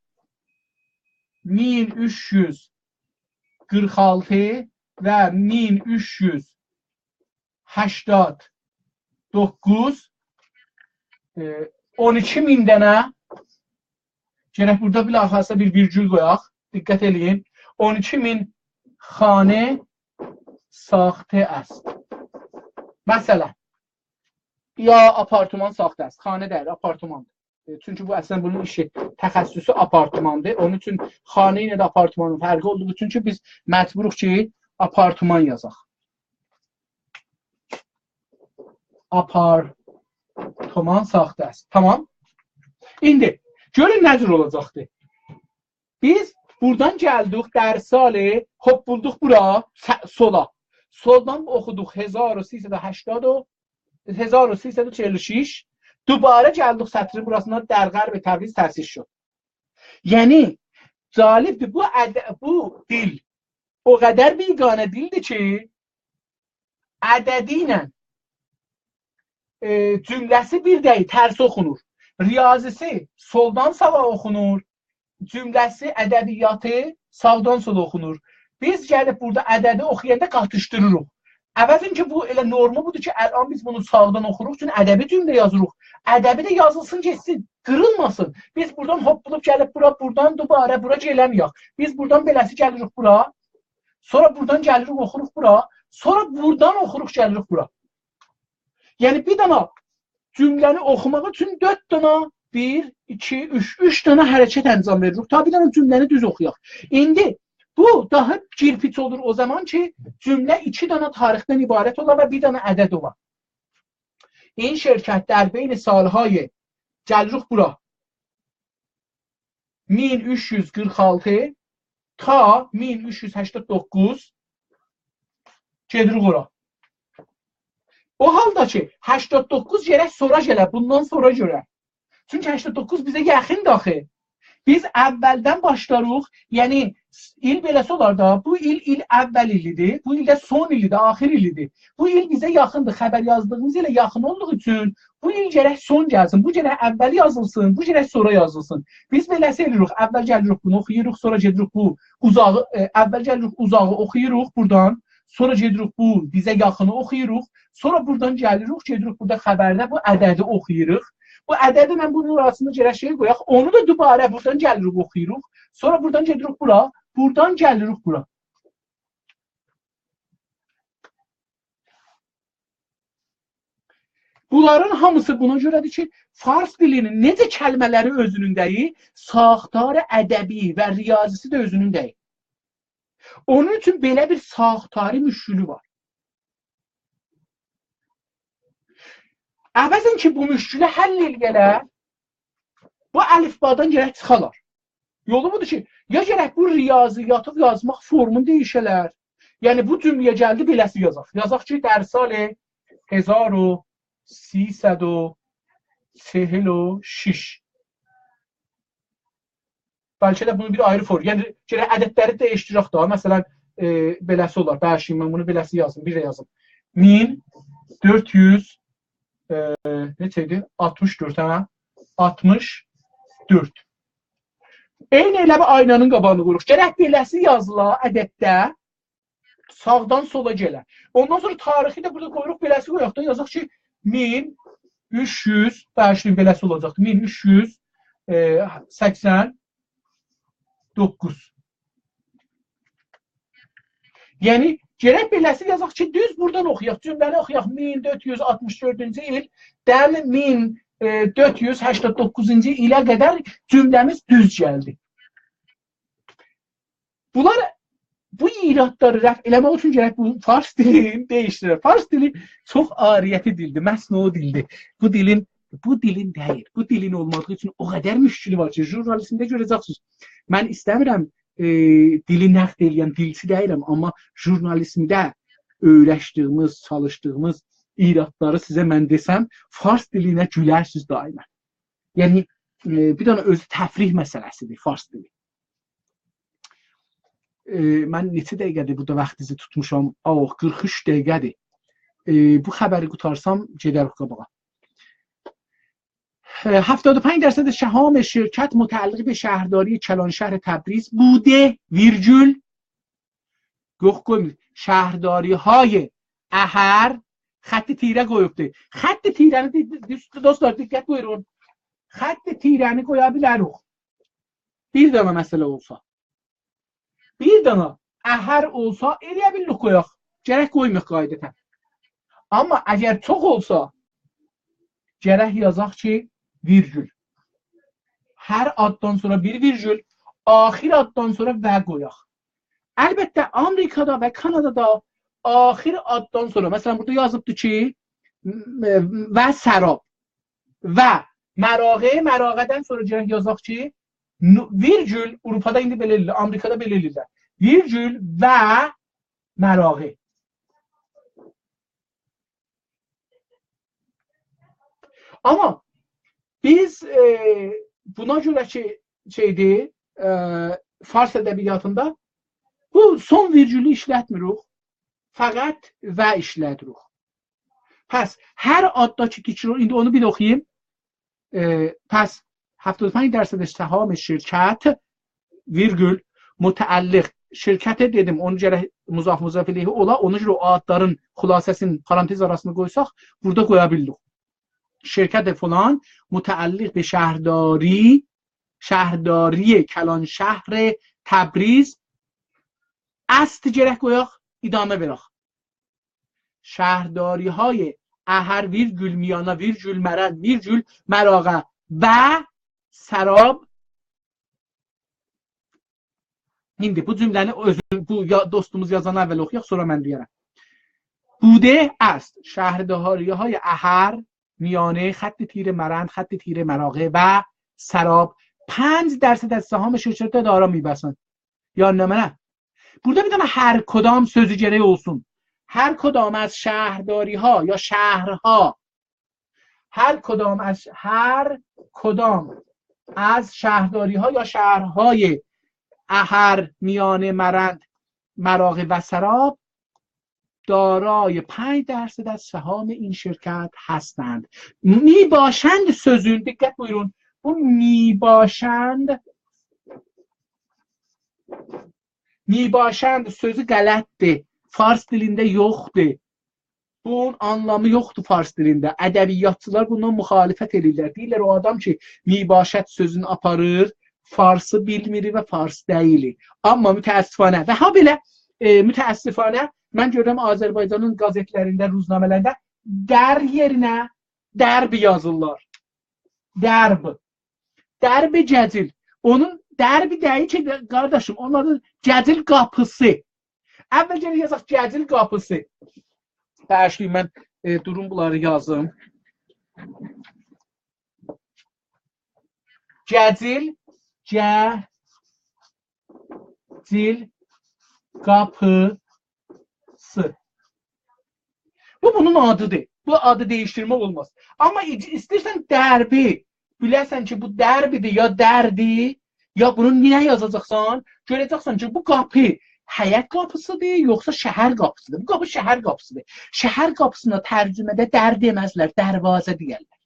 1346 ve 1389 12.000 dənə gerek burada bilahassa bir virgül koyaq. Dikkat edin. 12.000 xane saxte است. Mesela ya apartman saxte است. Xane deyil, apartmandır. Çünki bu əslən bunun işi təxəssüsü apartmandır. Onun üçün xanə ilə də apartmanın fərqi olduğu üçün ki biz məcburuq ki apartman yazaq. Apartman saxte است. Tamam. İndi görün nə cür olacaqdır. Biz buradan gəldik dərsali, hop bulduq bura sola. Soldan oxuduq 1346. Dubara gəldik sətrin burasına dərqər və Təbriz təsis şud. Yəni cəlibdir bu dil o qədər biganə dildir ki ədədi ilə cümləsi bir deyil, tərs oxunur. Riyazisi soldan sağa oxunur. Cümləsi, ədəbiyyatı sağdan sola oxunur. Biz gəlib burada ədədi oxuyanda qatışdırırıq. Əvəzin ki, bu elə normu budur ki, ələn biz bunu sağdan oxuruq, çünki ədəbi cümlə yazırıq. Ədəbi də yazılsın, geçsin, qırılmasın. Biz buradan hop bulub gəlib bura, buradan dubara, bura gələmiyək. Biz buradan beləsi gəlirik bura, sonra buradan gəlirik oxuruq bura, sonra buradan oxuruq gəlirik bura. Yəni bir dənə cümləni oxumaq üçün 4 dənə 1, 2, 3 dənə hərəkət əncam veririk. Ta bir dənə cümləni düz oxuyaq. İndi bu daha kirpiç olur o zaman ki cümlə 2 dənə tarixdən ibarət olar və bir dənə ədəd olar. این شرکت در بین سالهای gəlirik bura 1346 ta 1389 gedirik ora. O halda ki 89 gərək sonra gələ, bundan sonra görə. Çünki 89 bizə yaxındır axı. Biz əvvəldən başlarıq, yəni il beləsi olar da, bu il əvvəl ilidir, bu il də son ilidir, axir ilidir. Bu il bizə yaxındır, xəbər yazdığımız ilə yaxın olduğu üçün bu il gərək son gəlsin, bu gərək əvvəl yazılsın, bu gərək sonra yazılsın. Biz beləsi edirik, əvvəl gəlirik bunu oxuyuruq, sonra gedirik bu uzağı, əvvəl gəlirik uzağı oxuyuruq buradan, sonra gedirik bu bizə yaxını oxuyuruq, sonra buradan gəlirik, gedirik burada xəbərdə bu ədədi oxuyuruq. Bu ədədi mən bunun arasında gərək şey qoyaq, onu da dübarə buradan gəlirik oxuyuruq, sonra buradan gedirik bura, buradan gəlirik bura. Bunların hamısı buna görədir ki, fars dilinin necə kəlmələri özünündəyi, saxtarı ədəbi və riyazisi də özünündəyi. Onun üçün belə bir saxtarı müşkülü var. Əvəzən ki, bu müşkülü həll eləyələr, bu əlifbadan gərək çıxalar. Yolu budur ki, ya gərək bu riyaziyyatı yazmaq formunu değişələr. Yəni bu cümləyə gəldi beləsi yazaq. Yazaq ki, در سال 1346 bəlkə də bunu bir ayrı form. Yəni gərək ədədləri dəyişdirək daha. Məsələn, beləsi olar. Bəşim, mən bunu beləsi yazdım, bir də yazım. 1400 neçəydi? 64, hə? 64. Eyni elə bir aynanın qabağını qoyuruq. Gərək beləsi yazıla ədəddə sağdan sola gələ. Ondan sonra tarixi də burada qoyuruq, beləsi qoyaq da yazaq ki 1300, bəşim beləsi olacaqdı. 1389. Yəni gərək beləsi yazaq ki, düz buradan oxuyaq. Cümləni oxuyaq. 1464-cü il dən 1489-cu ilə qədər cümləmiz düz gəldi. Bunlar bu iradları rəf eləmək üçün gərək bu fars dilini dəyişdirir. Fars dili çox ariyyəti dildir, məsnu dildir. Bu dilin deyil. Bu dilin olmadığı üçün o qədər müşkülü var ki, jurnalismdə görəcəksiniz. Mən istəmirəm dili nəqd eləyən dilçi deyirəm, amma jurnalismdə öyrəşdiyimiz, çalışdığımız iradları sizə mən desəm, fars dilinə gülərsiniz daimən. Yəni bir dənə özü təfrih məsələsidir fars dili. Mən neçə dəqiqədir burada vaxtınızı tutmuşam? 43 dəqiqədir. Bu xəbəri qutarsam gedərik qabağa. 75% سهام شرکت متعلق به شهرداری کلانشهر تبریز بوده ویرگول شهرداری های اهر خط تیره qoyubdur. Xətt tirəni dostlar diqqət buyurun. Xətt tirəni qoya bilərik. Bir dənə məsələ olsa. Bir dənə əhər olsa eləyə bilirik qoyaq. Gərək qoymayaq qaydətən. Amma əgər çox olsa gərək yazaq ki virgül. Hər addan sonra bir virgül, axir addan sonra və qoyaq. Əlbəttə Amerikada və Kanadada axir addan sonra, məsələn burada yazıbdır ki və sərab və mərağədən sonra gərək yazaq ki virgül, Avropada indi belə eləyirlər, Amerikada belə eləyirlər. Virgül və mərağə. Amma biz buna görə ki şeydir, fars ədəbiyyatında bu son virgülü işlətmirik, fəqət və işlədirik. Pəs hər addakı təkrar, indi onu bir oxuyayım. Pəs 75% سهام شرکت virgül mütəəlliq şirkətə dedim, onu gərək muzaf ilayhi ola, onu görə o adların xülasəsinin parantez arasında qoysaq, burada qoya bilirik. شرکت فلان متعلق به شهرداری کلانشهر تبریز است گرک گویاق ادامه براخ شهرداری های اهر ویرگول میانا ویرگول مرد ویرگول مراغه و سراب. İndi bu cümləni bu dostumuz yazan əvvəl oxuyaq, sonra mən deyərəm. بوده است شهرداری های اهر میانه خط تیر مرند، خط تیر مراغه و سراب 5% از سهام şirkət dara میبسند. یا نه. Burada bir dənə hər کدام sözü gərək olsun. Hər کدام از شهرداری ها یا شهرها هر کدام از شهرداری ها یا شهرهای اهر میانه مرند مراغه و سراب دارای 5% از سهام این شرکت هستند. می باشند sözün dikkat buyurun. Bu می باشند sözü qələtdir. Fars dilində yoxdur. Bunun anlamı yoxdur fars dilində. Ədəbiyyatçılar bundan müxalifət edirlər. Deyirlər o adam ki, mübaşət sözünü aparır, farsı bilmir və fars deyil. Amma mütəəssifanə və ha belə mütəəssifanə mən görürəm Azərbaycanın qəzetlərində, ruznamələrində dər yerinə dərb yazırlar. Dərb. Dərb cəcil. Onun dərbi deyil ki, qardaşım, onun adı cəcil qapısı. Əvvəlcə yazaq cəcil qapısı. Bəşli, mən durum bunları yazım. Cəcil qapısı. Bu bunun adıdır. Bu adı değiştirmək olmaz. Amma istəyirsən dərbi, bilərsən ki, bu dərbidir ya dərdi, ya bunu niyə yazacaqsan? Görəcəksən ki, bu qapı həyət qapısıdır, yoxsa şəhər qapısıdır. Bu qapı şəhər qapısıdır. Şəhər qapısına tərcümədə dər deməzlər, dərvazə deyərlər.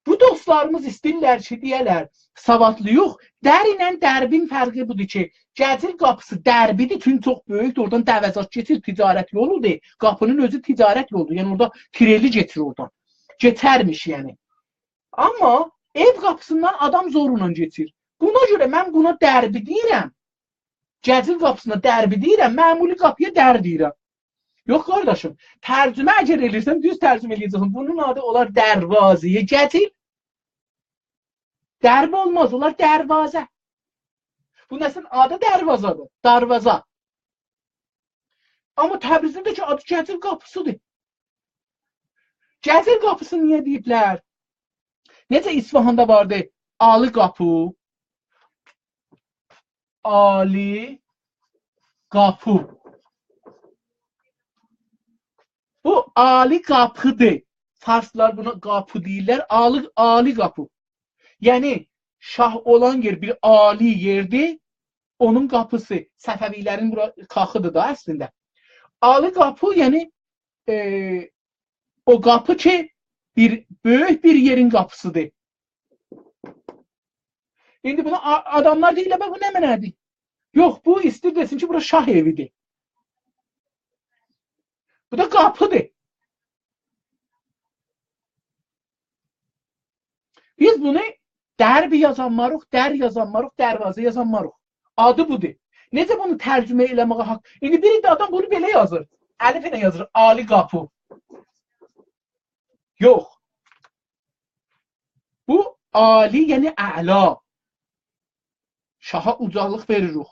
Bu dostlarımız istəyirlər ki, deyərlər, savadlı yox. Dər ilə dərbin fərqi budur ki, cəcil qapısı dərbidir, çünki çox böyükdür, oradan dəvəzat keçir, ticarət yoludur. Qapının özü ticarət yoludur, yəni orada tireli geçir oradan. Geçərmiş yəni. Amma ev qapısından adam zorla geçir. Buna görə mən buna dərbi deyirəm. Cəcil qapısına dərbi deyirəm, məmuli qapıya dər deyirəm. Yox qardaşım, tərcümə əgər elirsən, düz tərcümə eləyəcəksin. Bunun adı olar dərvaziyə cəcil. Dərb olmaz, olar dərvazə. Bu nəsin adı dərvazadır, darvaza. Amma Təbrizdəki adı cəcil qapısıdır. Cəcil qapısı niyə deyiblər? Necə İsfahanda vardı? Ali qapı. Ali qapı. Bu ali qapıdır. Farslar buna qapı deyirlər. Ali qapı. Yəni şah olan yer bir ali yerdir. Onun qapısı. Səfəvilərin bura qaxıdır da əslində. Ali qapı yəni o qapı ki böyük bir yerin qapısıdır. İndi buna adamlar deyirlər, bu nə mənədir? Yox, bu istəyir desin ki, bura şah evidir. Bu da qapıdır. Biz bunu dərbi yazanmarıq, dər yazanmarıq, dərvazı yazanmarıq. Adı budur. Necə bunu tərcümə eləməyə haqq? İndi bir də adam bunu belə yazır. Əlif ilə yazır, ali qapı. Yox. Bu ali, yəni əla. Şaha ucalıq veririk.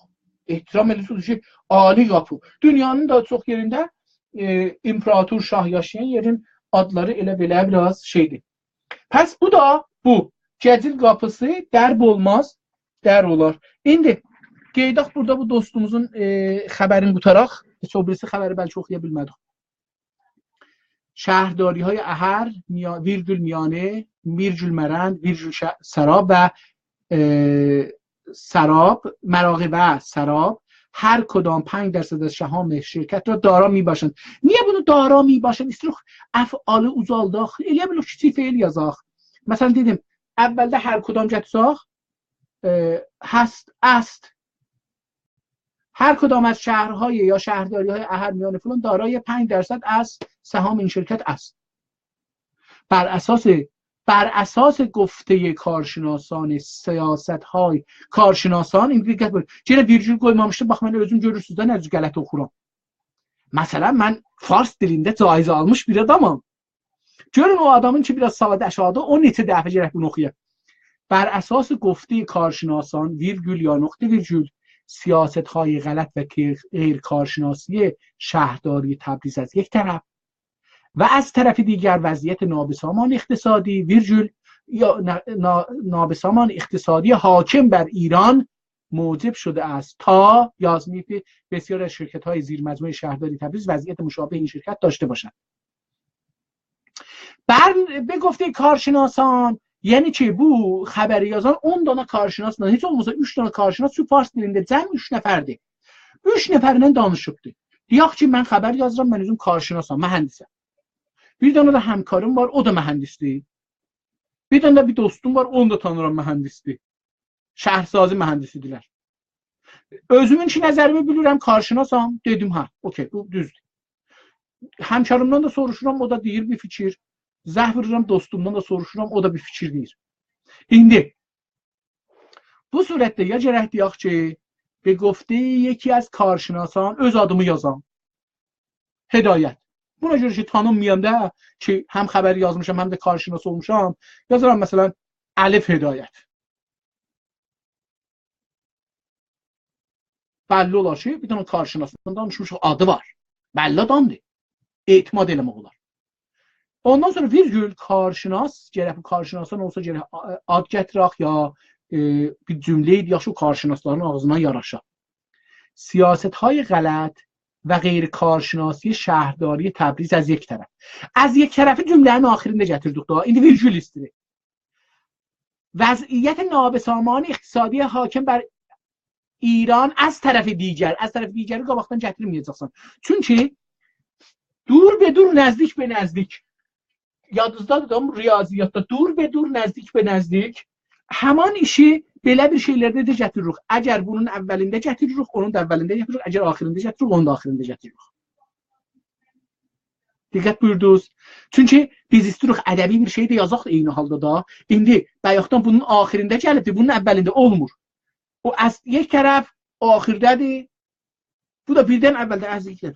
ehtiram edirsiniz ki, ali qapı. Dünyanın da çox yerində imperator şah yaşayan yerin adları elə belə biraz şeydir. Pəs bu da bu. Cəcil qapısı dərb olmaz, dər olar. İndi qeydaq burada bu dostumuzun xəbərini qutaraq. Heç o birisi xəbəri bəlkə oxuya bilmədik. شهرداری های احر ویرگول میانه ویرگول مرند ویرگول سراب و سراب مراقبه سراب هر کدام 5% از سهام şirkət را دارا می باشند. Niyə bunu dara می باشند؟ İstirik əf'alı uzaldaq. Elə bil kiçik feil yazaq. Məsələn dedim, əvvəldə hər kudam gətirsək هست است. هر کدام از شهرهای یا شهرداری های احر میانه فلان دارای 5% از سهام این شرکت است. بر اساس گفته کارشناسان سیاست های کارشناسان این دیگه چرا ویرگül qoymamışdı? Bax mən özüm görürsüz də necə qələt oxuram. Məsələn mən fars dilində caizə almış bir adamam. Görün o adamın ki biraz sadə aşağıda o neçə dəfə gərək bunu oxuyaq. بر اساس گفته کارشناسان ویرگül یا نقطه ویرگül سیاست های غلط و غیر کارشناسی شهرداری تبریز از یک طرف و از طرف دیگر وضعیت نابسامان اقتصادی ویرگül یا نابسامان اقتصادی حاکم بر ایران موجب شده است تا یازمی بسیار از شرکت های زیر مجموعه شهرداری تبریز وضعیت مشابه این شرکت داشته باشند. به گفته کارشناسان یعنی ki bu xəbəri yazan 10 dana karşınasla heç olmasa 3 dana karşınas şu fars dilində cəm 3 nəfərdir. 3 nəfərlə danışıbdı. Deyək ki mən xəbər yazıram, mən özüm karşınasam, mühəndisəm. Bir dana da həmkarım var, o da mühəndisdir. Bir dana da bir dostum var, onu da tanıram, mühəndisdir. Şəhərsazi mühəndisidirlər. Özümün ki nəzərimi bilirəm, karşınasam, dedim ha, okey, bu düzdür. Həmkarımdan da soruşuram, o da deyir bir fikir. Zəh vururam dostumdan da soruşuram, o da bir fikir deyir. İndi bu surətdə ya gərək deyək ki, به گفته یکی از کارشناسان öz adımı yazam. Hidayət. Buna görə ki, tanınmayanda ki, həm xəbər yazmışam, həm də karşınaş olmuşam, yazaram məsələn Əlif Hidayət. Bəlli olar ki, bir dənə karşınaşdan danışmışıq, adı var. Bəlli adamdır. Etimad eləmək olar. Ondan sonra virgül karşınas, gərək bu karşınasdan olsa gərək ad gətirək ya bir cümlə idi, yaxşı o karşınasların ağzından yaraşa. Siyasetهای غلط و غیر کارشناسی شهرداری تبریز از یک طرف. از یک طرف cümlənin axirində gətirdik daha. İndi virgül istidir. وضعیت نابسامان اقتصادی حاکم بر ایران از طرف دیگر. از طرف دیگری qabaqdan gətirməyəcəksən. Çünki dur be dur, نزدیک به نزدیک. Yadınızdadır da riyaziyyatda dur be dur, نزدیک به نزدیک. Həman işi belə bir şeylərdə də gətiririk. Əgər bunun əvvəlində gətiririk, onun da əvvəlində gətiririk. Əgər axirində gətiririk, onun da axirində gətiririk. Diqqət buyurdunuz. Çünki biz istəyirik ədəbi bir şey də yazaq eyni halda da. İndi bayaqdan bunun axirində gəlibdi, bunun əvvəlində olmur. O az یک tərəf axirdədir. Bu da birdən əvvəldə əzikdir.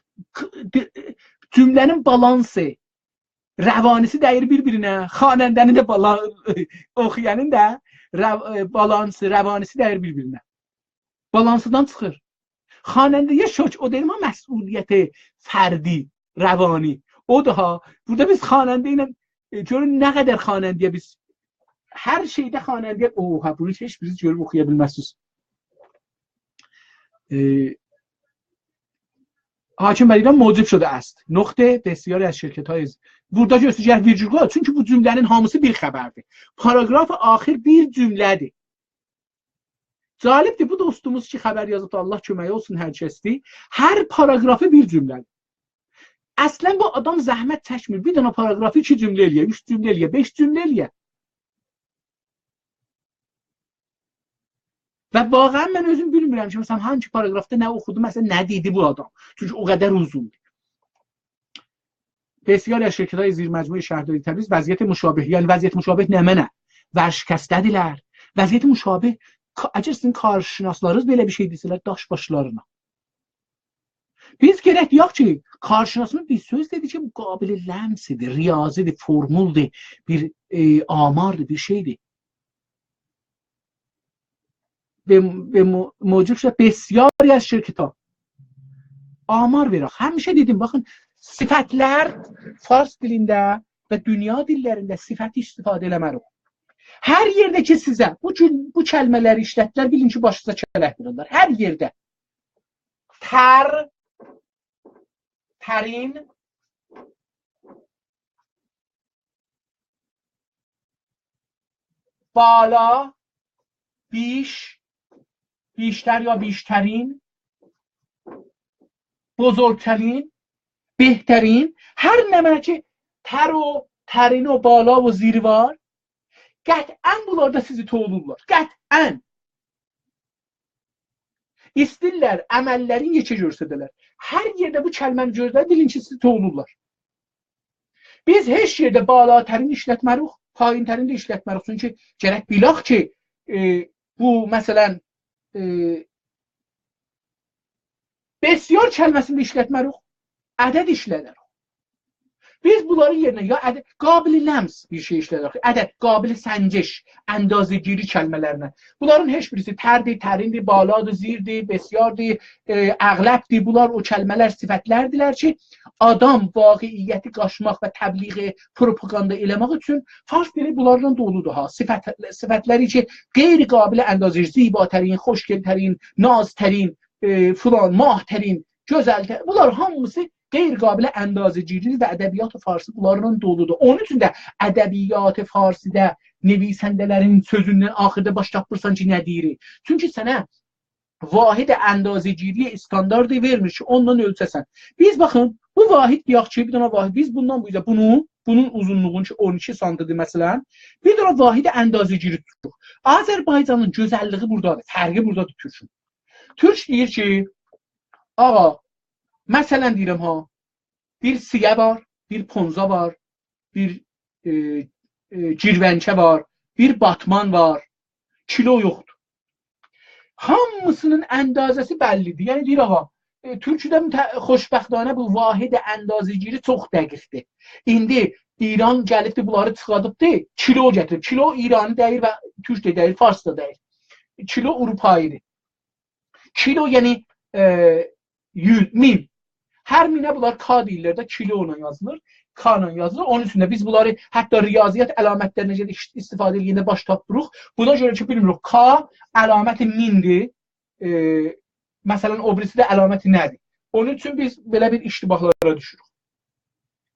Cümlənin balansı, rəvanisi dəyir bir-birinə, xanəndənin də oxuyanın da balansı, rəvanisi dəyir bir-birinə. Balansıdan çıxır. Xanəndəyə şok, o deyil mi məsuliyyəti fərdi, rəvani. O daha, burada biz xanəndə ilə görün nə qədər xanəndəyə biz hər şeydə xanəndəyə, oha bunu heç biriniz görüb oxuya bilməzsiniz. حاکم بر ایران موجب شده است. نقطه بسیاری از شرکت‌های burada göstərəcək virgül var. Çünki bu cümlənin hamısı bir xəbərdir. Paragraf axir bir cümlədir. Cəlibdir bu dostumuz ki, xəbər yazıb Allah köməyi olsun hər kəsdir. Hər paragrafı bir cümlədir. Əslən bu adam zəhmət çəkmir. Bir dənə paragrafı 2 cümlə eləyə, 3 cümlə eləyə, 5 cümlə eləyə. Və واقعا mən özüm bilmirəm ki, məsələn hangi paragrafda nə oxudum, məsələn nə dedi bu adam. Çünki o qədər uzundur. بسیاری از şirket‌های زیر مجموعه شهرداری تبریز وضعیت مشابه، یعنی وضعیت مشابه nə mənə? Vərşikəstədirlər. Vəziyyət müşabeh, əgər sizin karşınaslarınız belə bir şey desələr daş başlarına. Biz gərək deyək ki, karşınasımız bir söz dedi ki, müqabili ləmsidir, riyazidir, formuldur, bir amardır, bir şeydir. به موجب شد بسیاری از şirket‌ها amar verək. Həmişə dedim, baxın, sifətlər fars dilində və dünya dillərində sifət istifadə eləmərik. Hər yerdə ki sizə bu kəlmələri işlətdilər, bilin ki, başınıza kələk verirlər. Hər yerdə. Tərin, بالا، بیشتر یا بیشترین، بزرگترین، بهترین، هر نمونه ki tər o, tərin o, bala o, ziri var, qətən bunlarda sizi toğulurlar. Qətən. İstirlər, əməllərin yekə görsədələr. Hər yerdə bu kəlməni gördələr, bilin ki, sizi toğulurlar. Biz heç yerdə bala tərin işlətmərik, payın tərin də işlətmərik. Çünki gərək bilək ki, bu məsələn بسیار kəlməsində işlətmərik, ədəd işlədərik. Biz bunların yerinə ya ədəd, qabili ləms bir şey işlədərik, ədəd, qabili səngiş, əndazəgiri kəlmələrinə. Bunların heç birisi tərdir, tərindir, baladır, zirdir, bəsiyardır, əğləbdir. Bunlar o kəlmələr, sifətlərdilər ki, adam vaqiiyyəti qaşmaq və təbliği, propaganda eləmək üçün fars dili bunlardan doludur ha. Sifətləri ki, qeyri-qabili əndazəgiri, zibatərin, xoşgəltərin, naztərin, filan, mahtərin, gözəltərin, bunlar hamısı qeyri-qabilə əndazəgiridir və ədəbiyyat farsı bunlardan doludur. Onun üçün də ədəbiyyat farsidə nevisəndələrin sözündən axırda baş tapırsan ki, nə deyirik? Çünki sənə vahid əndazəgiriyə standardı vermir ki, ondan ölçəsən. Biz baxın, bu vahid deyək ki, bir dənə vahid, biz bundan bu yüzden bunun uzunluğunu ki, 12 santidir məsələn, bir dənə vahid əndazəgiri tuturuq. Azərbaycanın gözəlliyi buradadır, fərqi buradadır Türkün. Türk deyir ki, ağa, məsələn deyirəm ha, bir siyə var, bir ponza var, bir cirvənkə var, bir batman var, kilo yoxdur. Hamısının əndazəsi bəllidir. Yəni deyir ağa, Türkçədə xoşbəxtانə bu vahid əndazəgiri çox dəqiqdir. İndi İran gəlibdi, bunları çıxadıbdı, kilo gətirib. Kilo İranı deyir və Türk deyir, Fars da deyir. Kilo Avropayıdır. Kilo yəni 100, 1000. Hər minə bunlar K deyirlər də, kilo ilə yazılır, K ilə yazılır. Onun üçün də biz bunları hətta riyaziyyat əlamətlərinə görə istifadə edəndə baş tapdırıq. Buna görə ki, bilmirik, K əlaməti 1000-dir. Məsələn, o birisi də əlaməti nədir? Onun üçün biz belə bir iştibahlara düşürük.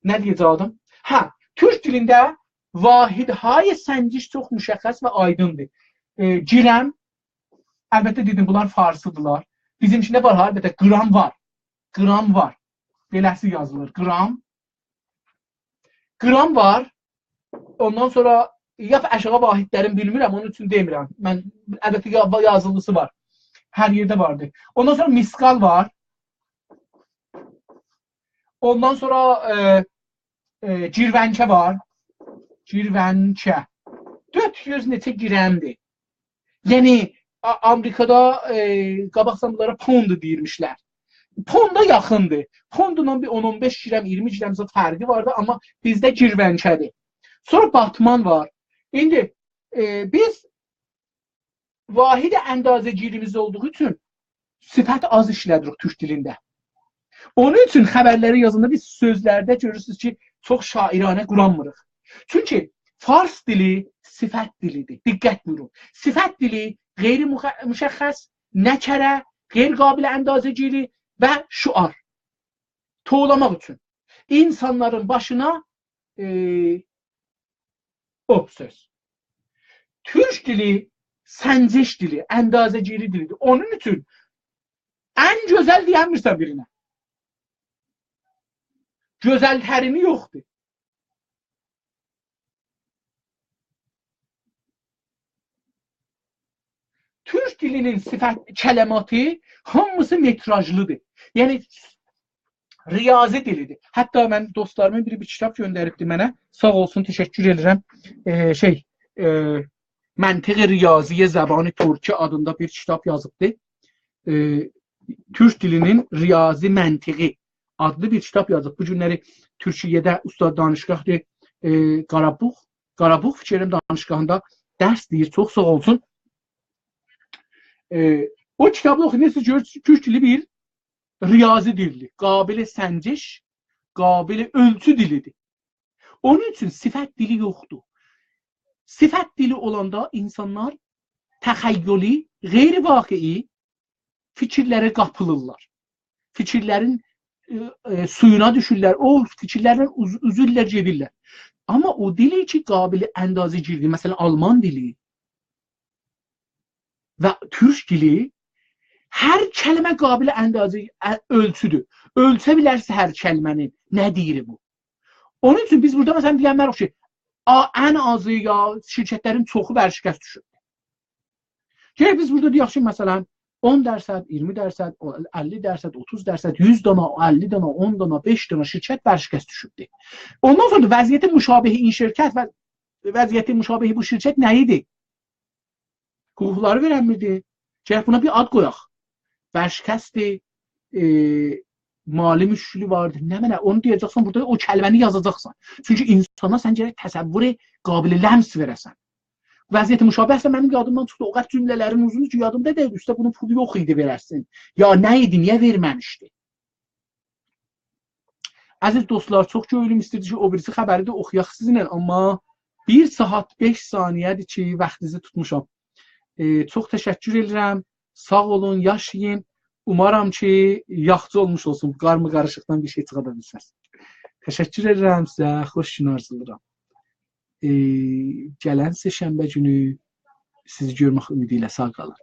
Nə deyəcəkdim? Hə, Türk dilində vahidhay səngiş çox müşəxəs və aydındır. Girəm, əlbəttə dedim, bunlar farsıdırlar. Bizimkində var, əlbəttə, qram var. Qram var. Beləsi yazılır, qram. Qram var. Ondan sonra, ya əşağı vahidlərin bilmirəm, onun üçün demirəm. Mən, əlbəttə, yazılısı var. Hər yerdə vardır. Ondan sonra miskal var. Ondan sonra cirvənkə var. Cirvənkə. 400 neçə girəmdir. Yəni, Amerikada qabaqsan bunlara pound deyirmişlər. Pounda yaxındır. Poundundan bir 10-15 girəm, 20 girəmsə fərqi vardı, amma bizdə cirvənkədir. Sonra batman var. İndi biz vahid əndazəgirimiz olduğu üçün sifət az işlədirik Türk dilində. Onun üçün xəbərləri yazında biz sözlərdə görürsünüz ki, çox şairanə quranmırıq. Çünki Fars dili sifət dilidir. Diqqət buyurun. Sifət dili qeyri-müşəxəs, nəkərə, qeyri-qabilə əndazəgiri və şuar. Toğlamaq üçün. İnsanların başına söz. Türk dili səngiş dili, əndazəgiri dilidir. Onun üçün ən gözəl deyəmirsən birinə. Gözəl tərini yoxdur. Türk dilinin sifət kələmatı hamısı metrajlıdır. Yəni riyazi dilidir. Hətta mən dostlarımın biri bir kitab göndəribdi mənə. Sağ olsun, təşəkkür edirəm. Məntiq-i Riyaziyə Zəbani Türkü adında bir kitab yazıbdı. Türk dilinin riyazi məntiqi adlı bir kitab yazıb. Bu günləri Türkiyədə Ustad Danışqahdır. Qarabağ Fikirlərim Danışqahında dərs deyir. Çox sağ olsun. O kitabı oxuyuyorsunuz, görürsünüz, Türk dili bir riyazi dildir. Qabili səngiş, qabili ölçü dilidir. Onun üçün sifət dili yoxdur. Sifət dili olanda insanlar təxəyyüli, qeyri-vaqei fikirlərə qapılırlar. Fikirlərin suyuna düşürlər, o fikirlərlə üzürlər, gedirlər. Amma o dili ki, qabili əndazəgirdir. Məsələn, Alman dili və Türk dili hər kəlmə qabili əndazə ölçüdür. Ölçə bilərsə hər kəlmənin nə deyir bu? Onun üçün biz burada məsələn deyənlər ki, ən azı ya şirkətlərin çoxu vərşikəst düşür. Gələk biz burada deyək ki, məsələn 10%, 20%, 50%, 30%, 100 dana, 50 dana, 10 dana, 5 dana şirkət vərşikəst düşübdür. Ondan sonra vəziyyəti müşabihi in şirkət və vəziyyəti müşabihi bu şirkət nə idi? Hüquqları verənmirdi. Gələk buna bir ad qoyaq. Vərşikəstdir, mali müşkülü vardır, nə mənə, onu deyəcəksən, burada o kəlməni yazacaqsan. Çünki insana sən gərək təsəvvürü qabili ləms verəsən. Vəziyyəti müşabəhsə mənim yadımdan çıxdı, o qədər cümlələrin uzunu ki, yadımda deyil, üstə bunun pulu yox idi verərsin. Ya nə idi, niyə verməmişdi? Əziz dostlar, çox göylüm istəyirdi ki, o birisi xəbəri də oxuyaq sizinlə, amma 1 saat 5 saniyədir ki, vaxtınızı tutmuşam. Çox təşəkkür edirəm, sağ olun, yaşayın. Umarım ki, yaxçı olmuş olsun, qarmı qarışıqdan bir şey çıxa da bilsəz. Təşəkkür edirəm sizə, xoş gün arzuluram. Gələn şənbə günü sizi görmək ümidi ilə sağ qalın.